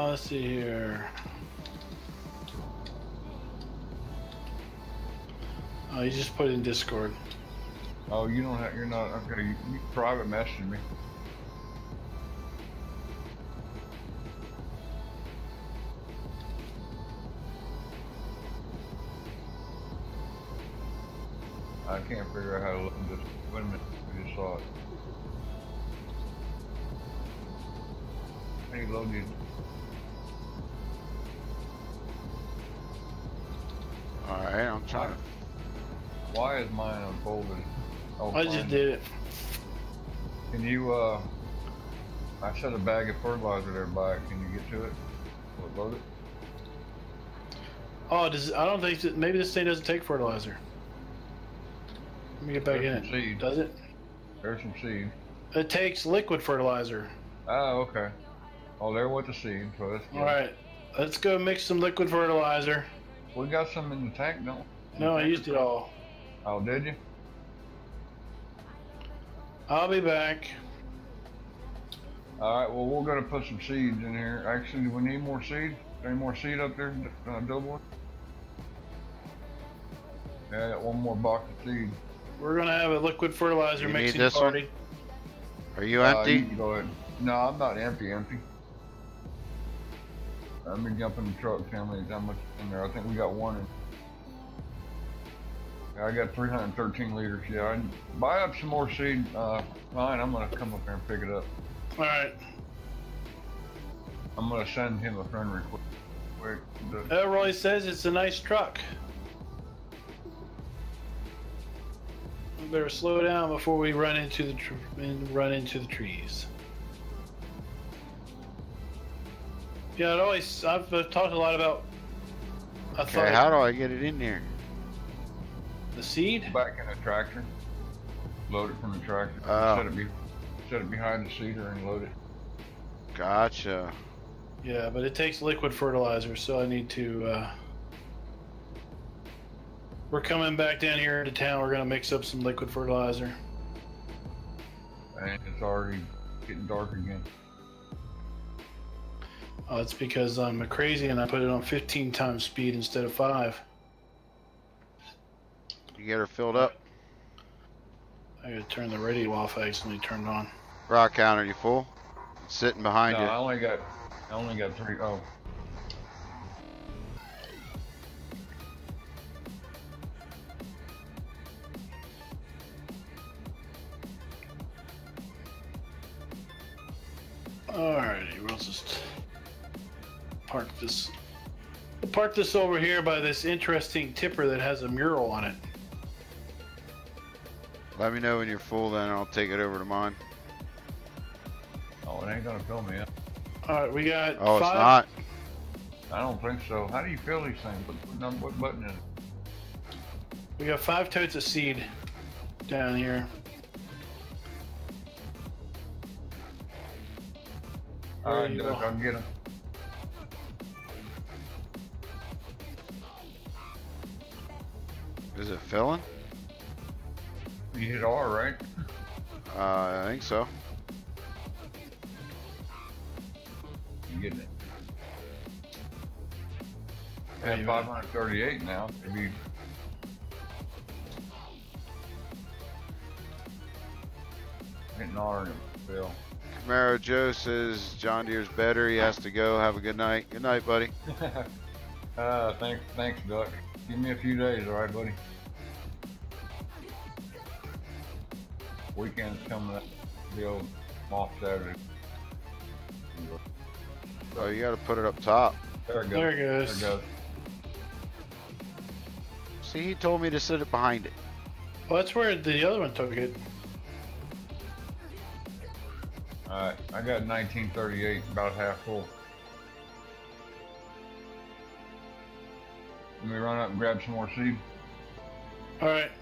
Speaker 2: Let's see here. Oh, you just put it in Discord.
Speaker 3: Oh, you don't have, you're not, okay, you private message me. I can't figure out how to look at this. Wait a minute, I just saw it. How do you load these?
Speaker 4: Alright, I'm trying to.
Speaker 3: Why is mine unfolded? Oh,
Speaker 2: I just did it.
Speaker 3: Can you, I set a bag of fertilizer there by it. Can you get to it? Will it load it?
Speaker 2: Oh, I don't think maybe this thing doesn't take fertilizer. Let me get back
Speaker 3: There's
Speaker 2: in
Speaker 3: some
Speaker 2: it.
Speaker 3: seed.
Speaker 2: Does it?
Speaker 3: There's some seed.
Speaker 2: It takes liquid fertilizer.
Speaker 3: Oh, okay. Oh, there with the seed, so that's good.
Speaker 2: All right, let's go mix some liquid fertilizer.
Speaker 3: We got some in the tank, don't we?
Speaker 2: No, I used it all.
Speaker 3: Oh, did you?
Speaker 2: I'll be back.
Speaker 3: All right, well, we're going to put some seeds in here. Actually, do we need more seed? Any more seed up there, DoughBoy? Yeah, I got one more box of seed.
Speaker 2: We're gonna have a liquid fertilizer
Speaker 4: You
Speaker 2: mixing
Speaker 4: need this
Speaker 2: party.
Speaker 4: Are you empty?
Speaker 3: You can go ahead. No, I'm not empty. Let me jump in the truck, tell me how much is in there. I think we got one in. Yeah, I got 313 liters. Yeah, I buy up some more seed. Fine, I'm gonna come up there and pick it up.
Speaker 2: All right.
Speaker 3: I'm gonna send him a friend request.
Speaker 2: Roy says it's a nice truck. We better slow down before we run into the trees. Yeah, I've talked a lot about.
Speaker 4: Okay, how do I get it in here?
Speaker 2: The seed?
Speaker 3: Back in the tractor. Load it from the tractor.
Speaker 4: Oh.
Speaker 3: Set it behind the seeder and load it.
Speaker 4: Gotcha.
Speaker 2: Yeah, but it takes liquid fertilizer, so I need to. We're coming back down here to town. We're gonna mix up some liquid fertilizer.
Speaker 3: And it's already getting dark again.
Speaker 2: Oh, it's because I'm crazy and I put it on 15 times speed instead of 5.
Speaker 4: You get her filled up?
Speaker 2: I gotta turn the radio off. I accidentally turned on.
Speaker 4: Rock counter, you full? It's sitting behind
Speaker 3: No,
Speaker 4: you.
Speaker 3: I only got 3. Oh.
Speaker 2: Alrighty, we'll just park this. We'll park this over here by this interesting tipper that has a mural on it.
Speaker 4: Let me know when you're full, then I'll take it over to mine.
Speaker 3: Oh, it ain't gonna fill me up.
Speaker 2: Alright, we got.
Speaker 4: Oh,
Speaker 2: 5.
Speaker 4: it's not?
Speaker 3: I don't think so. How do you fill these things? What button is it?
Speaker 2: We got 5 totes of seed down here.
Speaker 3: Alright, Doug, I'll get them.
Speaker 4: Is it filling?
Speaker 3: You hit R, right?
Speaker 4: I think so.
Speaker 3: You getting it? I
Speaker 2: Hey,
Speaker 3: have 538 now. Maybe. Hitting R in the bill.
Speaker 4: Camaro Joe says John Deere's better. He has to go. Have a good night. Good night, buddy.
Speaker 3: Thanks, Duck. Give me a few days, all right, buddy? Weekend's coming up. The old off Saturday.
Speaker 4: Oh, you got to put it up top.
Speaker 3: There it goes.
Speaker 2: There it goes.
Speaker 3: There it goes.
Speaker 4: See, he told me to sit it behind it.
Speaker 2: Well, that's where the other one took it.
Speaker 3: All right, I got 1938, about half full. Let me run up and grab some more seed.
Speaker 2: Alright.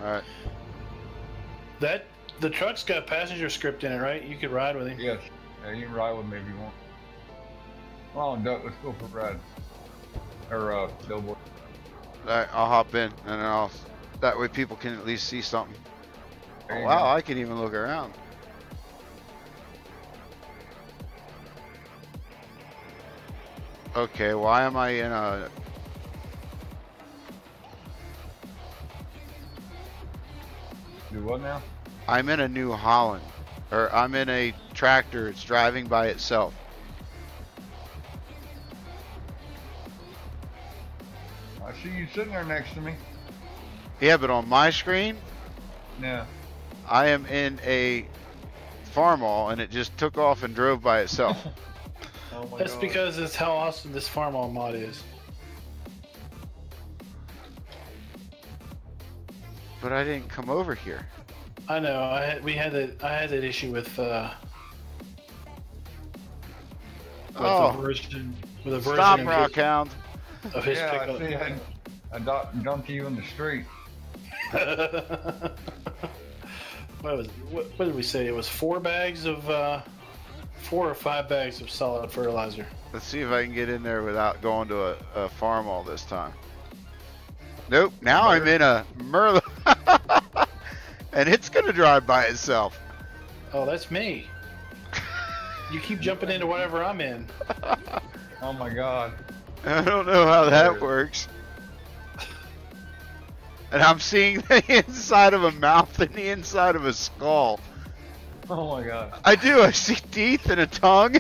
Speaker 4: Alright.
Speaker 2: The truck's got passenger script in it, right? You could ride with him.
Speaker 3: Yes. Yeah, you can ride with me if you want. Come on, Duck, let's go for a ride. Or, DoughBoy.
Speaker 4: Alright, I'll hop in and then that way people can at least see something.
Speaker 3: There
Speaker 4: Oh,
Speaker 3: you
Speaker 4: wow,
Speaker 3: go.
Speaker 4: I can even look around. Okay, why am I in a...
Speaker 3: Do what now?
Speaker 4: I'm in a New Holland. Or I'm in a tractor. It's driving by itself.
Speaker 3: I see you sitting there next to me.
Speaker 4: Yeah, but on my screen,
Speaker 3: Yeah.
Speaker 4: I am in a farmall and it just took off and drove by itself.
Speaker 3: Oh my
Speaker 2: That's
Speaker 3: God.
Speaker 2: because it's how awesome this Farmall mod is.
Speaker 4: But I didn't come over here.
Speaker 2: I know. I had that issue with
Speaker 4: Oh,
Speaker 2: the version with a version
Speaker 4: stop,
Speaker 2: of
Speaker 4: Rockhound.
Speaker 2: his
Speaker 3: Yeah, I
Speaker 2: pickup.
Speaker 3: see. I dumped you in the street.
Speaker 2: What did we say? It was 4 bags of 4 or 5 bags of solid fertilizer.
Speaker 4: Let's see if I can get in there without going to a farmall this time. Nope, now I'm in a Merlot. And it's going to drive by itself.
Speaker 2: Oh, that's me. You keep jumping into whatever I'm in.
Speaker 3: Oh my God.
Speaker 4: I don't know how that works. And I'm seeing the inside of a mouth and the inside of a skull.
Speaker 3: Oh my God.
Speaker 4: I do. I see teeth and a tongue.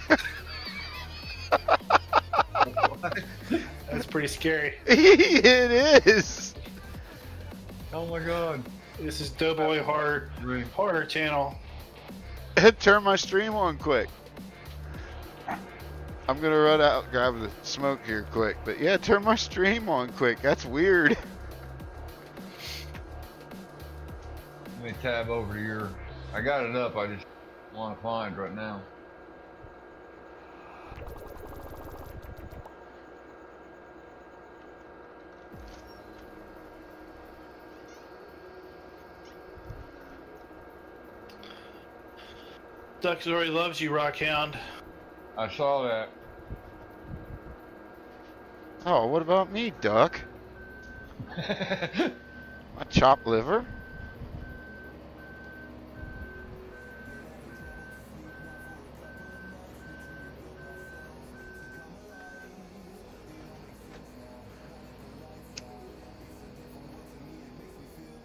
Speaker 2: That's pretty scary.
Speaker 4: It is.
Speaker 3: Oh my God.
Speaker 2: This is DoughBoy horror channel.
Speaker 4: Turn my stream on quick. I'm gonna run out and grab the smoke here quick. But yeah, turn my stream on quick. That's weird.
Speaker 3: Let me tab over to your... I got it up, I just want to find right now.
Speaker 2: Duck Zorly loves you, Rockhound.
Speaker 3: I saw that.
Speaker 4: Oh, what about me, Duck? My chopped liver?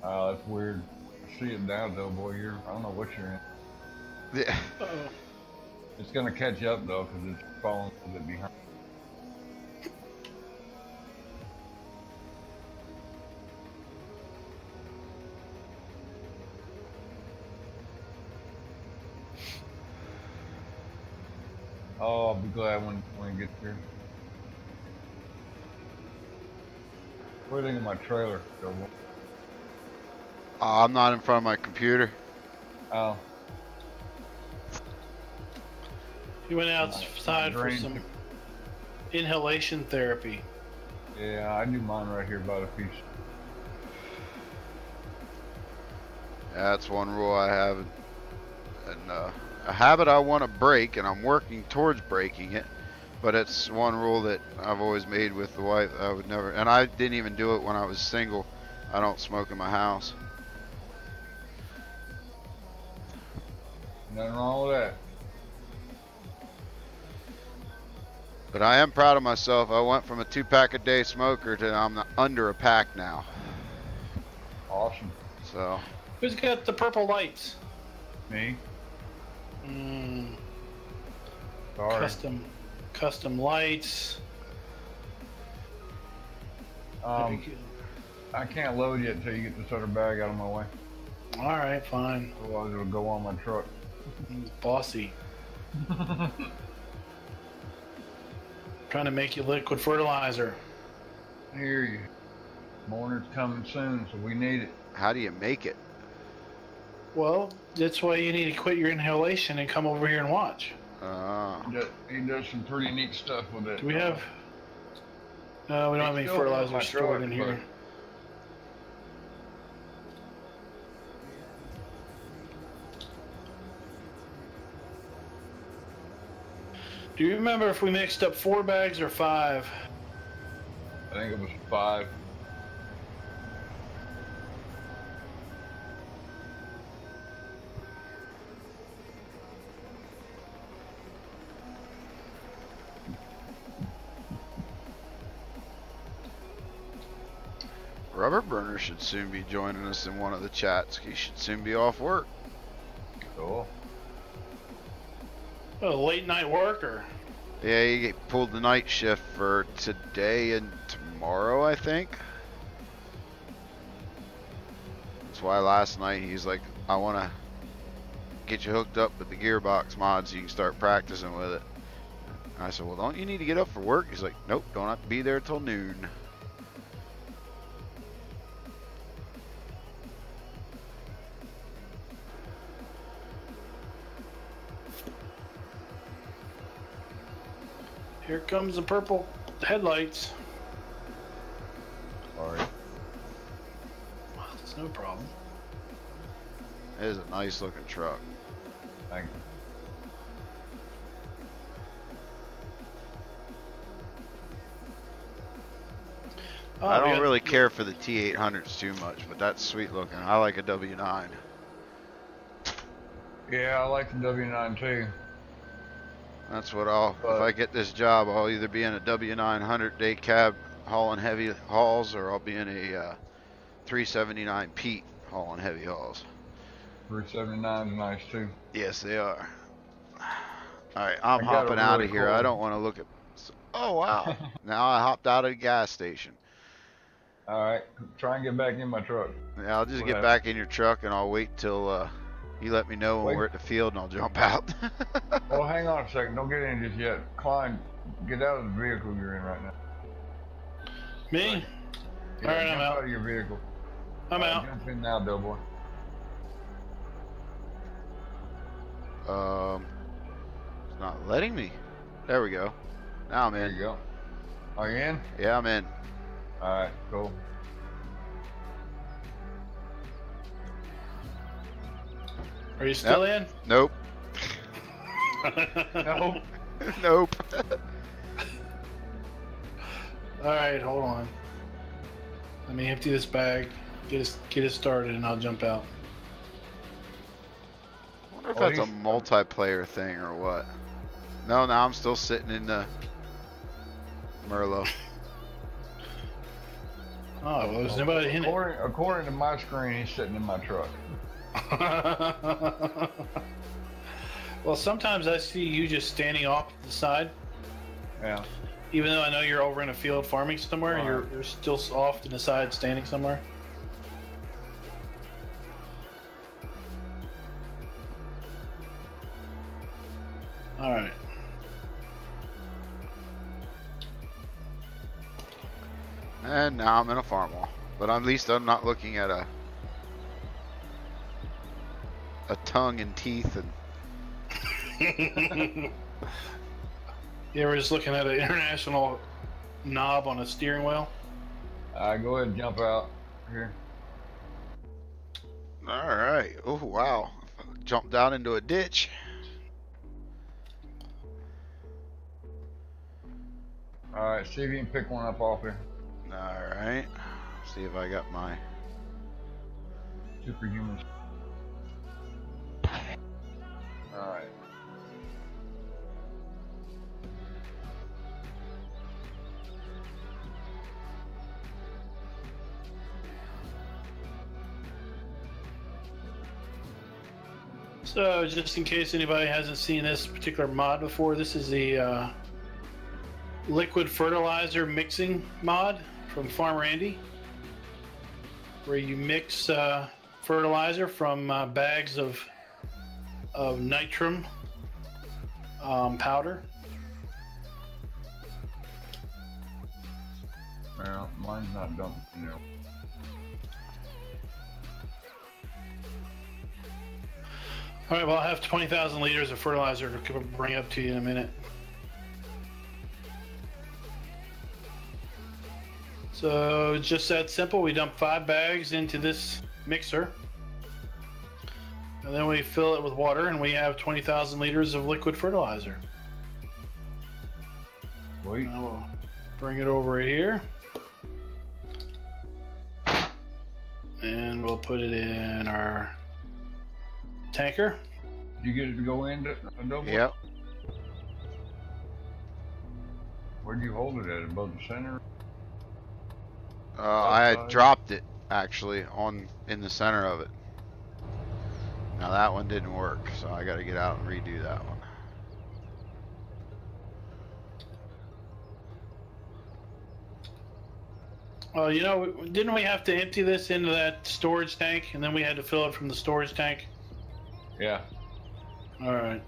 Speaker 3: Oh, that's weird. I see it now, DoughBoy. I don't know what you're in.
Speaker 4: Yeah.
Speaker 2: Uh-oh.
Speaker 3: It's gonna catch up though, because it's falling a bit behind. Oh, I'll be glad when it gets here. What do you think of my trailer, DoughBoy?
Speaker 4: I'm not in front of my computer.
Speaker 3: Oh.
Speaker 2: He went outside for
Speaker 3: Drain.
Speaker 2: some inhalation therapy.
Speaker 3: Yeah, I do mine right here by the piece.
Speaker 4: That's one rule I have, and a habit I want to break, and I'm working towards breaking it. But it's one rule that I've always made with the wife. I would never, and I didn't even do it when I was single. I don't smoke in my house.
Speaker 3: Nothing wrong with that.
Speaker 4: But I am proud of myself. I went from a 2-pack a day smoker to I'm under a pack now.
Speaker 3: Awesome.
Speaker 4: So.
Speaker 2: Who's got the purple lights?
Speaker 3: Me? Sorry.
Speaker 2: Custom lights.
Speaker 3: I can't load yet until you get this other bag out of my way.
Speaker 2: All right, fine.
Speaker 3: Otherwise it'll go on my truck.
Speaker 2: He's bossy. Trying to make you liquid fertilizer.
Speaker 3: I hear you. Morning's coming soon, so we need it.
Speaker 4: How do you make it?
Speaker 2: Well, that's why you need to quit your inhalation and come over here and watch.
Speaker 3: He does some pretty neat stuff with it.
Speaker 2: Do we have... No, we don't have any
Speaker 3: Still have my
Speaker 2: fertilizer stored
Speaker 3: truck,
Speaker 2: in here. Do you remember if we mixed up 4 bags or 5?
Speaker 3: I think it was 5.
Speaker 4: Rubber Burner should soon be joining us in one of the chats. He should soon be off work.
Speaker 3: Cool.
Speaker 2: Oh, late night worker.
Speaker 4: Yeah, he pulled the night shift for today and tomorrow, I think. That's why last night he's like, I want to get you hooked up with the gearbox mod so you can start practicing with it. And I said, well, don't you need to get up for work? He's like, nope, don't have to be there till noon.
Speaker 2: Here comes the purple headlights.
Speaker 3: Sorry.
Speaker 2: Well, it's no problem.
Speaker 4: It is a nice looking truck.
Speaker 3: Thank you.
Speaker 2: Oh,
Speaker 4: I don't
Speaker 2: yeah.
Speaker 4: really care for the T800s too much, but that's sweet looking. I like a W9.
Speaker 3: Yeah, I like the W9 too.
Speaker 4: That's what if I get this job, I'll either be in a W9 100-day cab hauling heavy hauls, or I'll be in a 379 Pete hauling heavy hauls.
Speaker 3: 379 is nice too.
Speaker 4: Yes, they are. Alright, I'm
Speaker 3: I got
Speaker 4: hopping
Speaker 3: it
Speaker 4: out
Speaker 3: really
Speaker 4: of here.
Speaker 3: cool.
Speaker 4: I don't want to look at... Oh, wow. Now I hopped out of the gas station.
Speaker 3: Alright, try and get back in my truck.
Speaker 4: Yeah, I'll just get
Speaker 3: Whatever.
Speaker 4: back in your truck, and I'll wait till you let me know when
Speaker 3: Wait.
Speaker 4: we're at the field, and I'll jump out.
Speaker 3: Well, hang on a second. Don't get in just yet. Klein, get out of the vehicle you're in right now.
Speaker 2: Me?
Speaker 3: Yeah,
Speaker 2: Alright, I'm
Speaker 3: jump
Speaker 2: out.
Speaker 3: out of your vehicle.
Speaker 2: I'm out.
Speaker 3: Jump in now, DoughBoy.
Speaker 4: It's not letting me. There we go. Now I'm
Speaker 3: There
Speaker 4: in.
Speaker 3: you go. Are you in?
Speaker 4: Yeah, I'm in.
Speaker 3: Alright, cool.
Speaker 2: Are you still in?
Speaker 4: Nope.
Speaker 3: No.
Speaker 4: Nope.
Speaker 2: Alright, hold on. Let me empty this bag, get it started, and I'll jump out.
Speaker 4: I wonder if
Speaker 3: Oh,
Speaker 4: that's a
Speaker 3: he's-
Speaker 4: multiplayer thing or what. No, I'm still sitting in the Merlot.
Speaker 2: Oh, well, there's nobody in it.
Speaker 3: According to my screen, he's sitting in my truck.
Speaker 2: Well, sometimes I see you just standing off to the side,
Speaker 3: Yeah.
Speaker 2: even though I know you're over in a field farming somewhere, and you're still off to the side standing somewhere. All right.
Speaker 4: And now I'm in a farm wall. But at least I'm not looking at a tongue and teeth and
Speaker 2: You ever just looking at an international knob on a steering wheel?
Speaker 3: Go ahead and jump out here.
Speaker 4: Alright. Oh wow. Jumped down into a ditch.
Speaker 3: Alright, see if you can pick one up off here.
Speaker 4: Alright. See if I got my
Speaker 3: Superhumans. Alright.
Speaker 2: So, just in case anybody hasn't seen this particular mod before, this is the liquid fertilizer mixing mod from Farmer Andy, where you mix fertilizer from bags of nitrum powder.
Speaker 3: Well, mine's not done, you know.
Speaker 2: All right, well, I have 20,000 liters of fertilizer to bring up to you in a minute. So it's just that simple. We dump 5 bags into this mixer, and then we fill it with water, and we have 20,000 liters of liquid fertilizer.
Speaker 3: Wait.
Speaker 2: Now we'll bring it over here. And we'll put it in our tanker.
Speaker 3: Did you get it to go into a double?
Speaker 4: Yep.
Speaker 3: Where'd you hold it at? Above the center?
Speaker 4: I had dropped it actually in the center of it. Now that one didn't work, so I got to get out and redo that one.
Speaker 2: Well, you know, didn't we have to empty this into that storage tank, and then we had to fill it from the storage tank?
Speaker 3: Yeah.
Speaker 2: All right.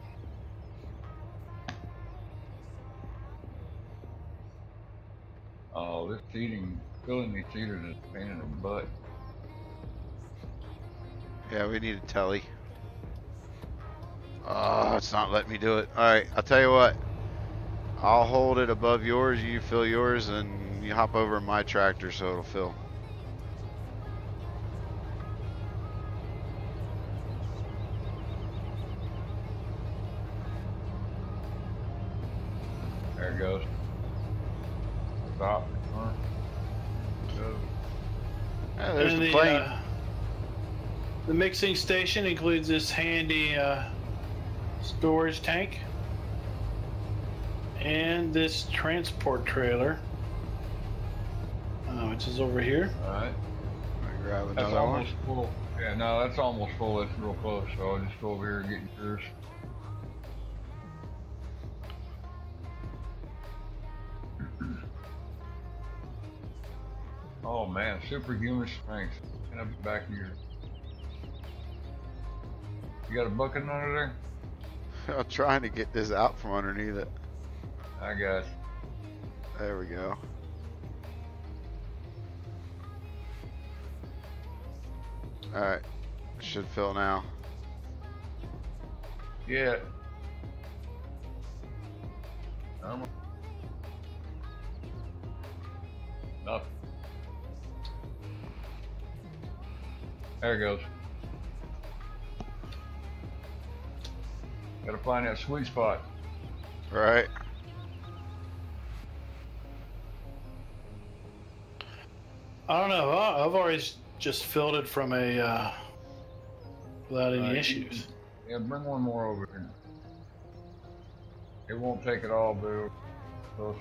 Speaker 3: Oh, this filling these heaters is a pain in the butt.
Speaker 4: Yeah, we need a telly. Oh, it's not letting me do it. Alright, I'll tell you what. I'll hold it above yours, you fill yours, and you hop over in my tractor so it'll fill.
Speaker 3: There it goes. Stop. Go.
Speaker 4: Yeah, there's
Speaker 2: And
Speaker 4: the plane.
Speaker 2: The mixing station includes this handy storage tank and this transport trailer, which is over here.
Speaker 3: Alright.
Speaker 4: I grab
Speaker 3: That's
Speaker 4: another one.
Speaker 3: almost full. Yeah, no, that's almost full. It's real close, so I'll just go over here and get yours. Oh man, superhuman strength. And up the back of your. You got a bucket under there?
Speaker 4: I'm trying to get this out from underneath it.
Speaker 3: I got it.
Speaker 4: There we go. Alright. Should fill now.
Speaker 3: Yeah. Nothing. There it goes. Gotta find that sweet spot.
Speaker 4: Right.
Speaker 2: I don't know. I've always just filled it from a without any issues.
Speaker 3: Yeah, bring one more over here. It won't take it all, but close.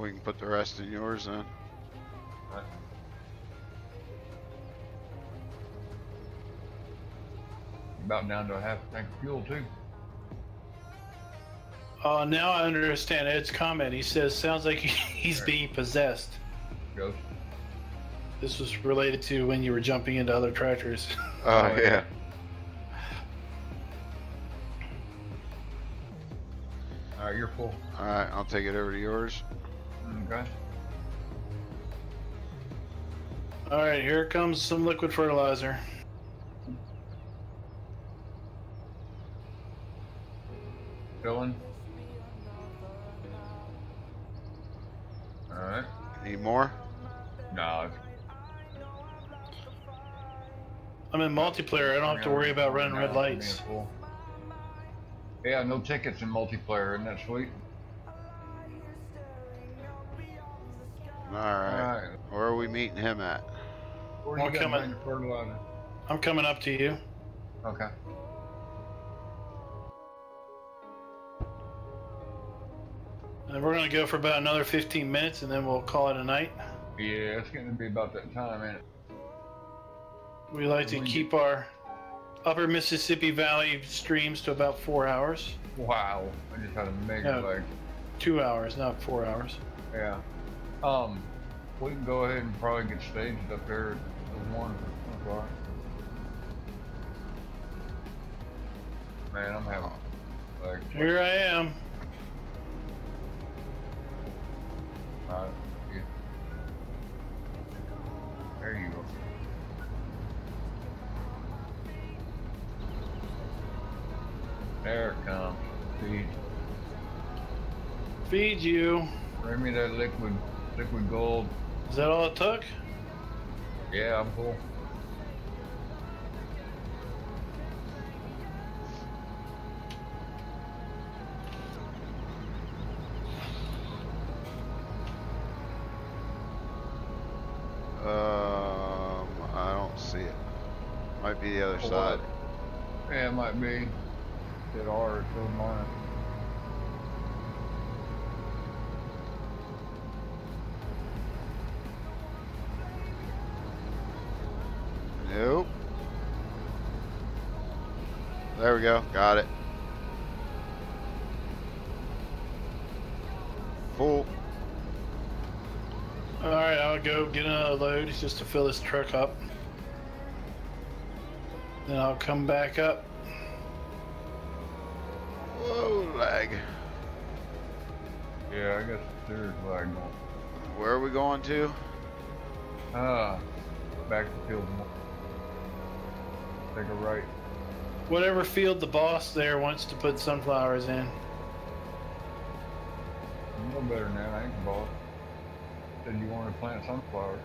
Speaker 4: We can put the rest in yours then.
Speaker 3: Right. About down to a half tank of fuel too.
Speaker 2: Now I understand Ed's comment. He says, sounds like he's being possessed.
Speaker 3: Goes.
Speaker 2: This was related to when you were jumping into other tractors.
Speaker 4: Oh, yeah.
Speaker 3: Alright, you're full.
Speaker 4: Alright, I'll take it over to yours.
Speaker 3: Okay.
Speaker 2: Alright, here comes some liquid fertilizer.
Speaker 3: Filling. Alright.
Speaker 4: Need more?
Speaker 3: No.
Speaker 2: I'm in multiplayer. I don't have to worry about running red lights.
Speaker 3: Yeah, no tickets in multiplayer. Isn't that sweet?
Speaker 4: Alright. Where are we meeting him at?
Speaker 3: Where
Speaker 2: I'm
Speaker 3: you got
Speaker 2: coming.
Speaker 3: your fertilizer?
Speaker 2: I'm coming up to you.
Speaker 3: Okay.
Speaker 2: And we're going to go for about another 15 minutes and then we'll call it a night.
Speaker 3: Yeah, it's getting to be about that time, ain't it?
Speaker 2: We like to keep our upper Mississippi Valley streams to about 4 hours.
Speaker 3: Wow. I just had a mega
Speaker 2: No.
Speaker 3: leg.
Speaker 2: 2 hours, not 4 hours.
Speaker 3: Yeah. We can go ahead and probably get staged up there at the 1 o'clock. Man, I'm having like.
Speaker 2: Here I am.
Speaker 3: Yeah. There you go. There it comes. Feed.
Speaker 2: Feed you.
Speaker 3: Bring me that liquid gold.
Speaker 2: Is that all it took?
Speaker 3: Yeah, I'm full.
Speaker 4: be the other
Speaker 3: Oh,
Speaker 4: side.
Speaker 3: Yeah, it might be. It are, it's still mine.
Speaker 4: Nope. There we go. Got it. Full.
Speaker 2: Alright, I'll go get another load just to fill this truck up. Then I'll come back up.
Speaker 4: Whoa, lag.
Speaker 3: Yeah, I guess there's lag going.
Speaker 4: Where are we going to?
Speaker 3: Back to field more. Take a right.
Speaker 2: Whatever field the boss there wants to put sunflowers in.
Speaker 3: You know better than that, I ain't the boss. Said you wanted to plant sunflowers.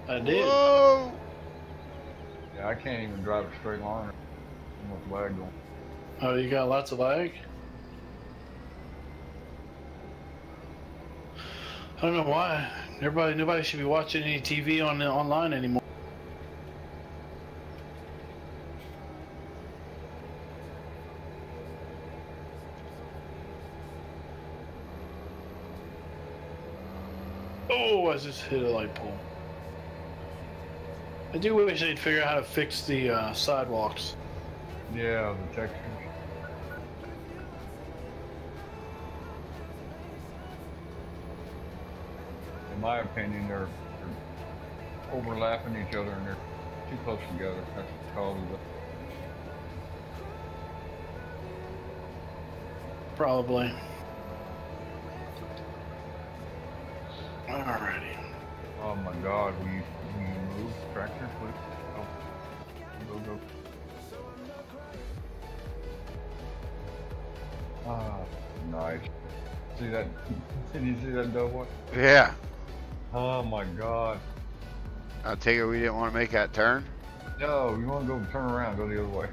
Speaker 2: I did.
Speaker 4: Whoa!
Speaker 3: Yeah, I can't even drive a straight line with lag going.
Speaker 2: Oh, you got lots of lag? I don't know why. Nobody should be watching any TV online anymore. Oh, I just hit a light pole. I do wish they'd figure out how to fix the sidewalks.
Speaker 3: Yeah, the textures. In my opinion, they're overlapping each other and they're too close together. That's what causes it.
Speaker 2: Probably. Alrighty.
Speaker 3: Oh my God, will you move tractor, please? Oh. Go. Ah, nice. See that? Did you see that DoughBoy?
Speaker 4: Yeah.
Speaker 3: Oh my God.
Speaker 4: I take it we didn't want to make that turn.
Speaker 3: No, you want to go turn around, go the other way.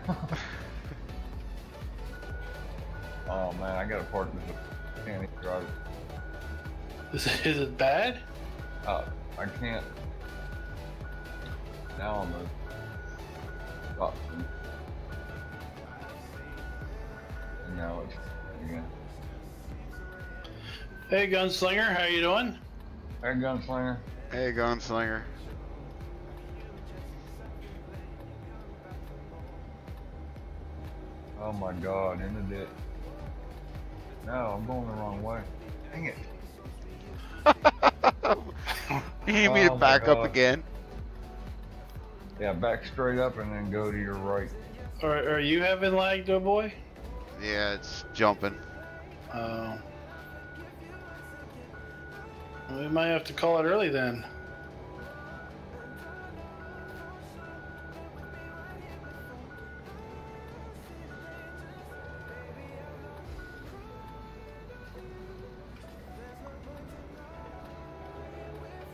Speaker 3: Oh man, I gotta park this. I can't even drive it.
Speaker 2: Is it bad?
Speaker 3: I can't. Now I'm gonna stop. And now it's again.
Speaker 2: Hey, Gunslinger, how you doing?
Speaker 3: Hey, Gunslinger.
Speaker 4: Hey, Gunslinger.
Speaker 3: Oh my God, in the ditch. No, I'm going the wrong way. Dang it.
Speaker 4: You need me to
Speaker 3: Oh my
Speaker 4: back up
Speaker 3: God.
Speaker 4: again?
Speaker 3: Yeah, back straight up and then go to your right.
Speaker 2: Are you having lag, DoughBoy?
Speaker 4: Yeah, it's jumping.
Speaker 2: We might have to call it early then.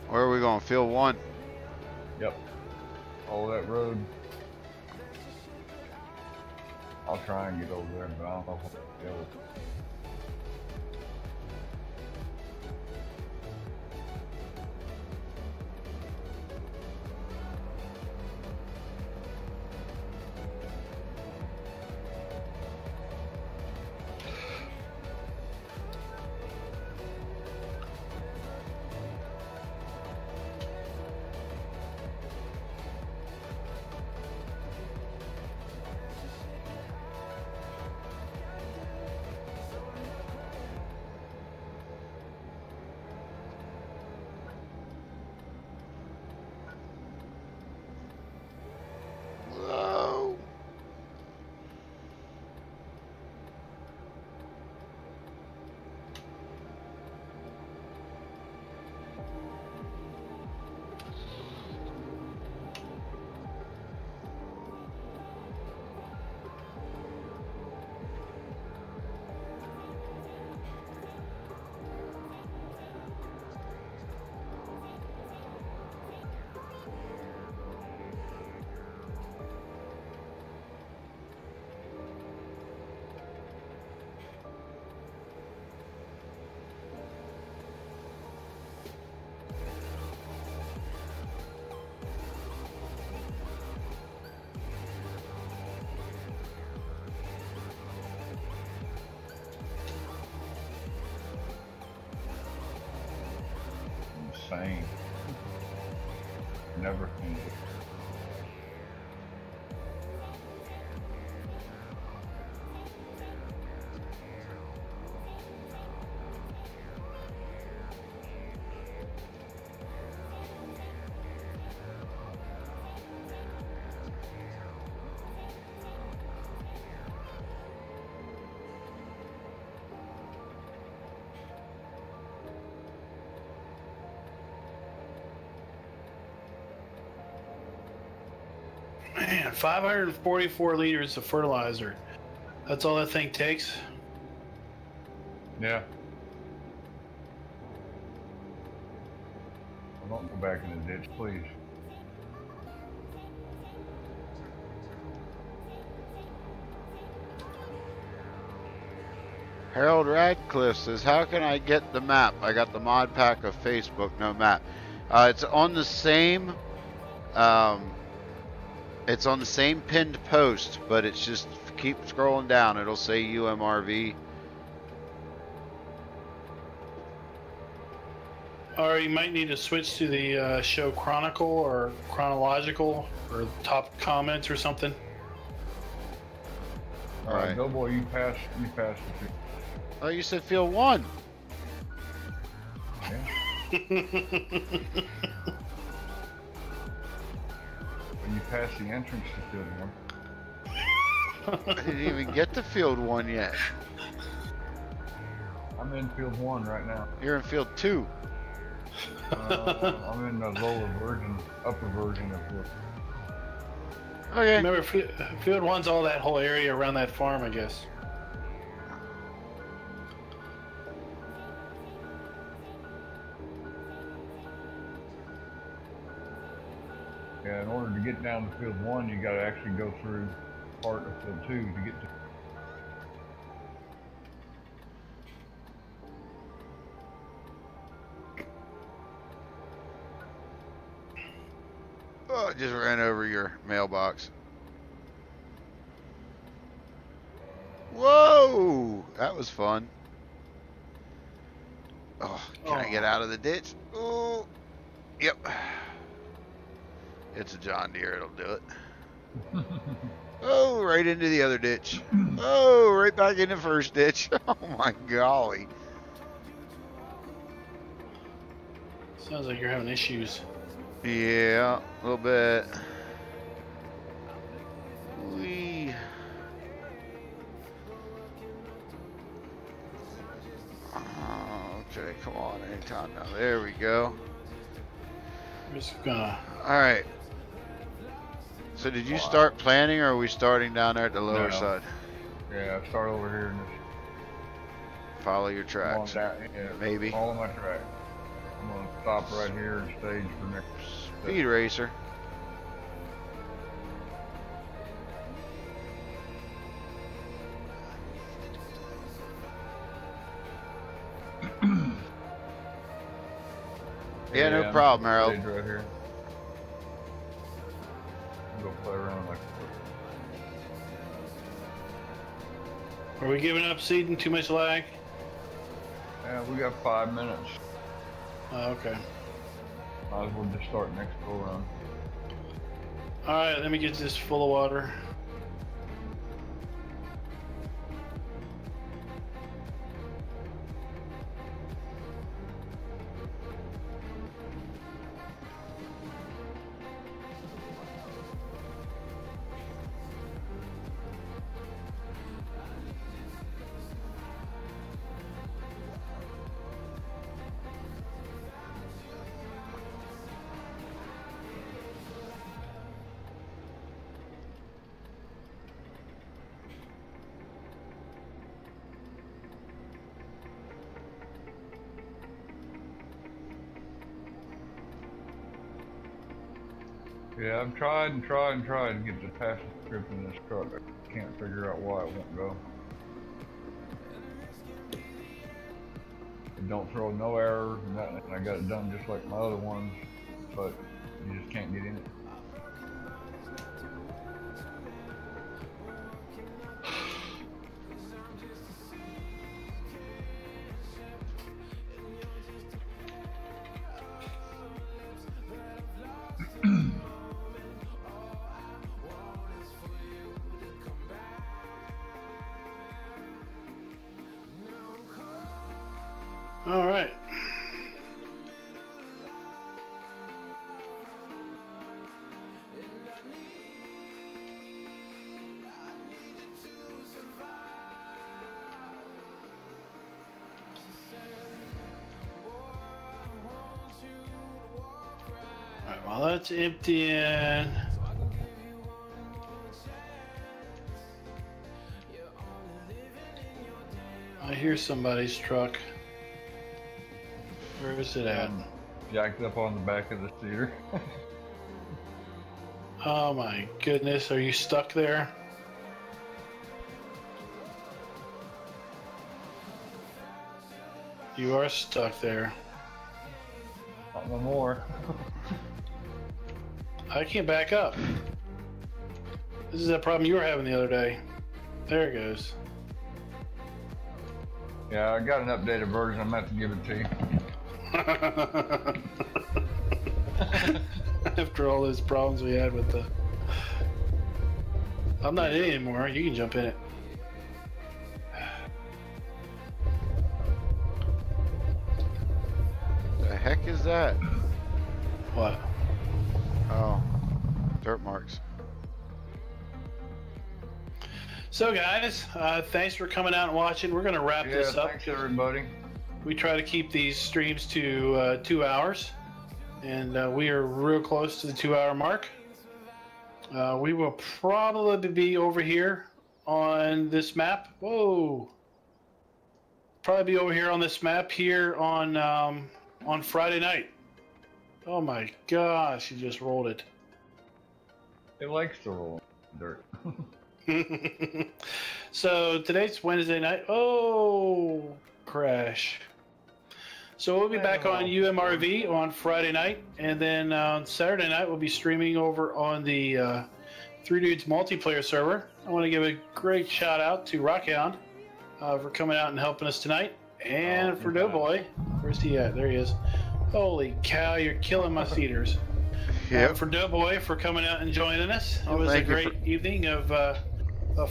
Speaker 4: Where are we going? Field 1?
Speaker 3: Yep. All that road. I'll try and get over there, but I don't know if I'll be able to. insane. Never seen it.
Speaker 2: Man, 544 liters of fertilizer. That's all that thing takes?
Speaker 3: Yeah. Well, don't go back in the ditch, please.
Speaker 4: Harold Radcliffe says, how can I get the map? I got the mod pack of Facebook, no map. It's on the same pinned post, but it's just keep scrolling down. It'll say UMRV.
Speaker 2: Or you might need to switch to the show Chronicle or Chronological or top comments or something.
Speaker 3: All right, DoughBoy, you passed the field.
Speaker 4: Oh, you said field 1.
Speaker 3: Yeah. When you pass the entrance to field 1.
Speaker 4: I didn't even get to field 1 yet.
Speaker 3: I'm in field 1 right now.
Speaker 4: You're in field 2.
Speaker 3: I'm in the upper version of field.
Speaker 2: Okay. Remember, field 1's all that whole area around that farm, I guess.
Speaker 3: Yeah, in order to get down to field 1, you got to actually go through part of field 2 to get to.
Speaker 4: Oh, I just ran over your mailbox. Whoa! That was fun. Oh, can I get out of the ditch? Oh, yep. It's a John Deere, it'll do it. Oh, right into the other ditch. Oh, right back in the first ditch. Oh my golly.
Speaker 2: Sounds like you're having issues.
Speaker 4: Yeah, a little bit. Wee. Okay, come on, anytime now. There we go.
Speaker 2: I'm just gonna.
Speaker 4: All right. So did you start planning, or are we starting down there at the lower side?
Speaker 3: Yeah, I start over here and just
Speaker 4: follow your tracks.
Speaker 3: Yeah,
Speaker 4: maybe.
Speaker 3: Follow my track. I'm gonna stop right here and stage for next.
Speaker 4: Speed racer. Yeah, no problem, Harold.
Speaker 3: Right here. Go play around like.
Speaker 2: Are we giving up seeding? Too much lag?
Speaker 3: Yeah, we got 5 minutes.
Speaker 2: Oh, okay.
Speaker 3: Might as well just start next go round.
Speaker 2: Alright, let me get this full of water.
Speaker 3: Yeah, I've tried and tried and tried to get the passive script in this truck. I can't figure out why it won't go. It don't throw no errors and nothing. I got it done just like my other ones, but you just can't get in it.
Speaker 2: All right. Alright, while that's emptying, I hear somebody's truck. Where is it at?
Speaker 3: Jacked up on the back of the cedar.
Speaker 2: Oh my goodness, are you stuck there? You are stuck there.
Speaker 3: Not no more.
Speaker 2: I can't back up. This is that problem you were having the other day. There it goes.
Speaker 3: Yeah, I got an updated version. I'm going to have to give it to you.
Speaker 2: After all those problems we had with the... I'm not in it anymore. You can jump in it.
Speaker 4: The heck is that?
Speaker 2: What?
Speaker 4: Oh, dirt marks.
Speaker 2: So guys, thanks for coming out and watching. We're going to wrap this up.
Speaker 3: Thanks everybody.
Speaker 2: We try to keep these streams to 2 hours, and we are real close to the 2-hour mark. We will probably be over here on this map. Whoa! Probably be over here on this map here on Friday night. Oh my gosh! You just rolled it.
Speaker 3: It likes to roll dirt.
Speaker 2: So today's Wednesday night. Oh, crash. So we'll be back on UMRV on Friday night, and then on Saturday night we'll be streaming over on the Three Dudes multiplayer server. I want to give a great shout out to Rockhound for coming out and helping us tonight, and for DoughBoy. Where's he at? There he is. Holy cow, you're killing my cedars.
Speaker 4: Yep.
Speaker 2: For DoughBoy for coming out and joining us. It was a great evening of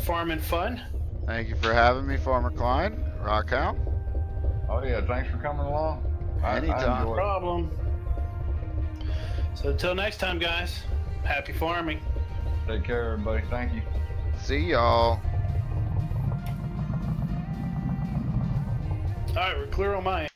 Speaker 2: farm and fun.
Speaker 4: Thank you for having me, Farmer Klein. Rockhound.
Speaker 3: Oh yeah, thanks for coming along.
Speaker 4: Anytime.
Speaker 2: No problem. So until next time, guys, happy farming.
Speaker 3: Take care, everybody. Thank you.
Speaker 4: See y'all.
Speaker 2: All right, we're clear on my end.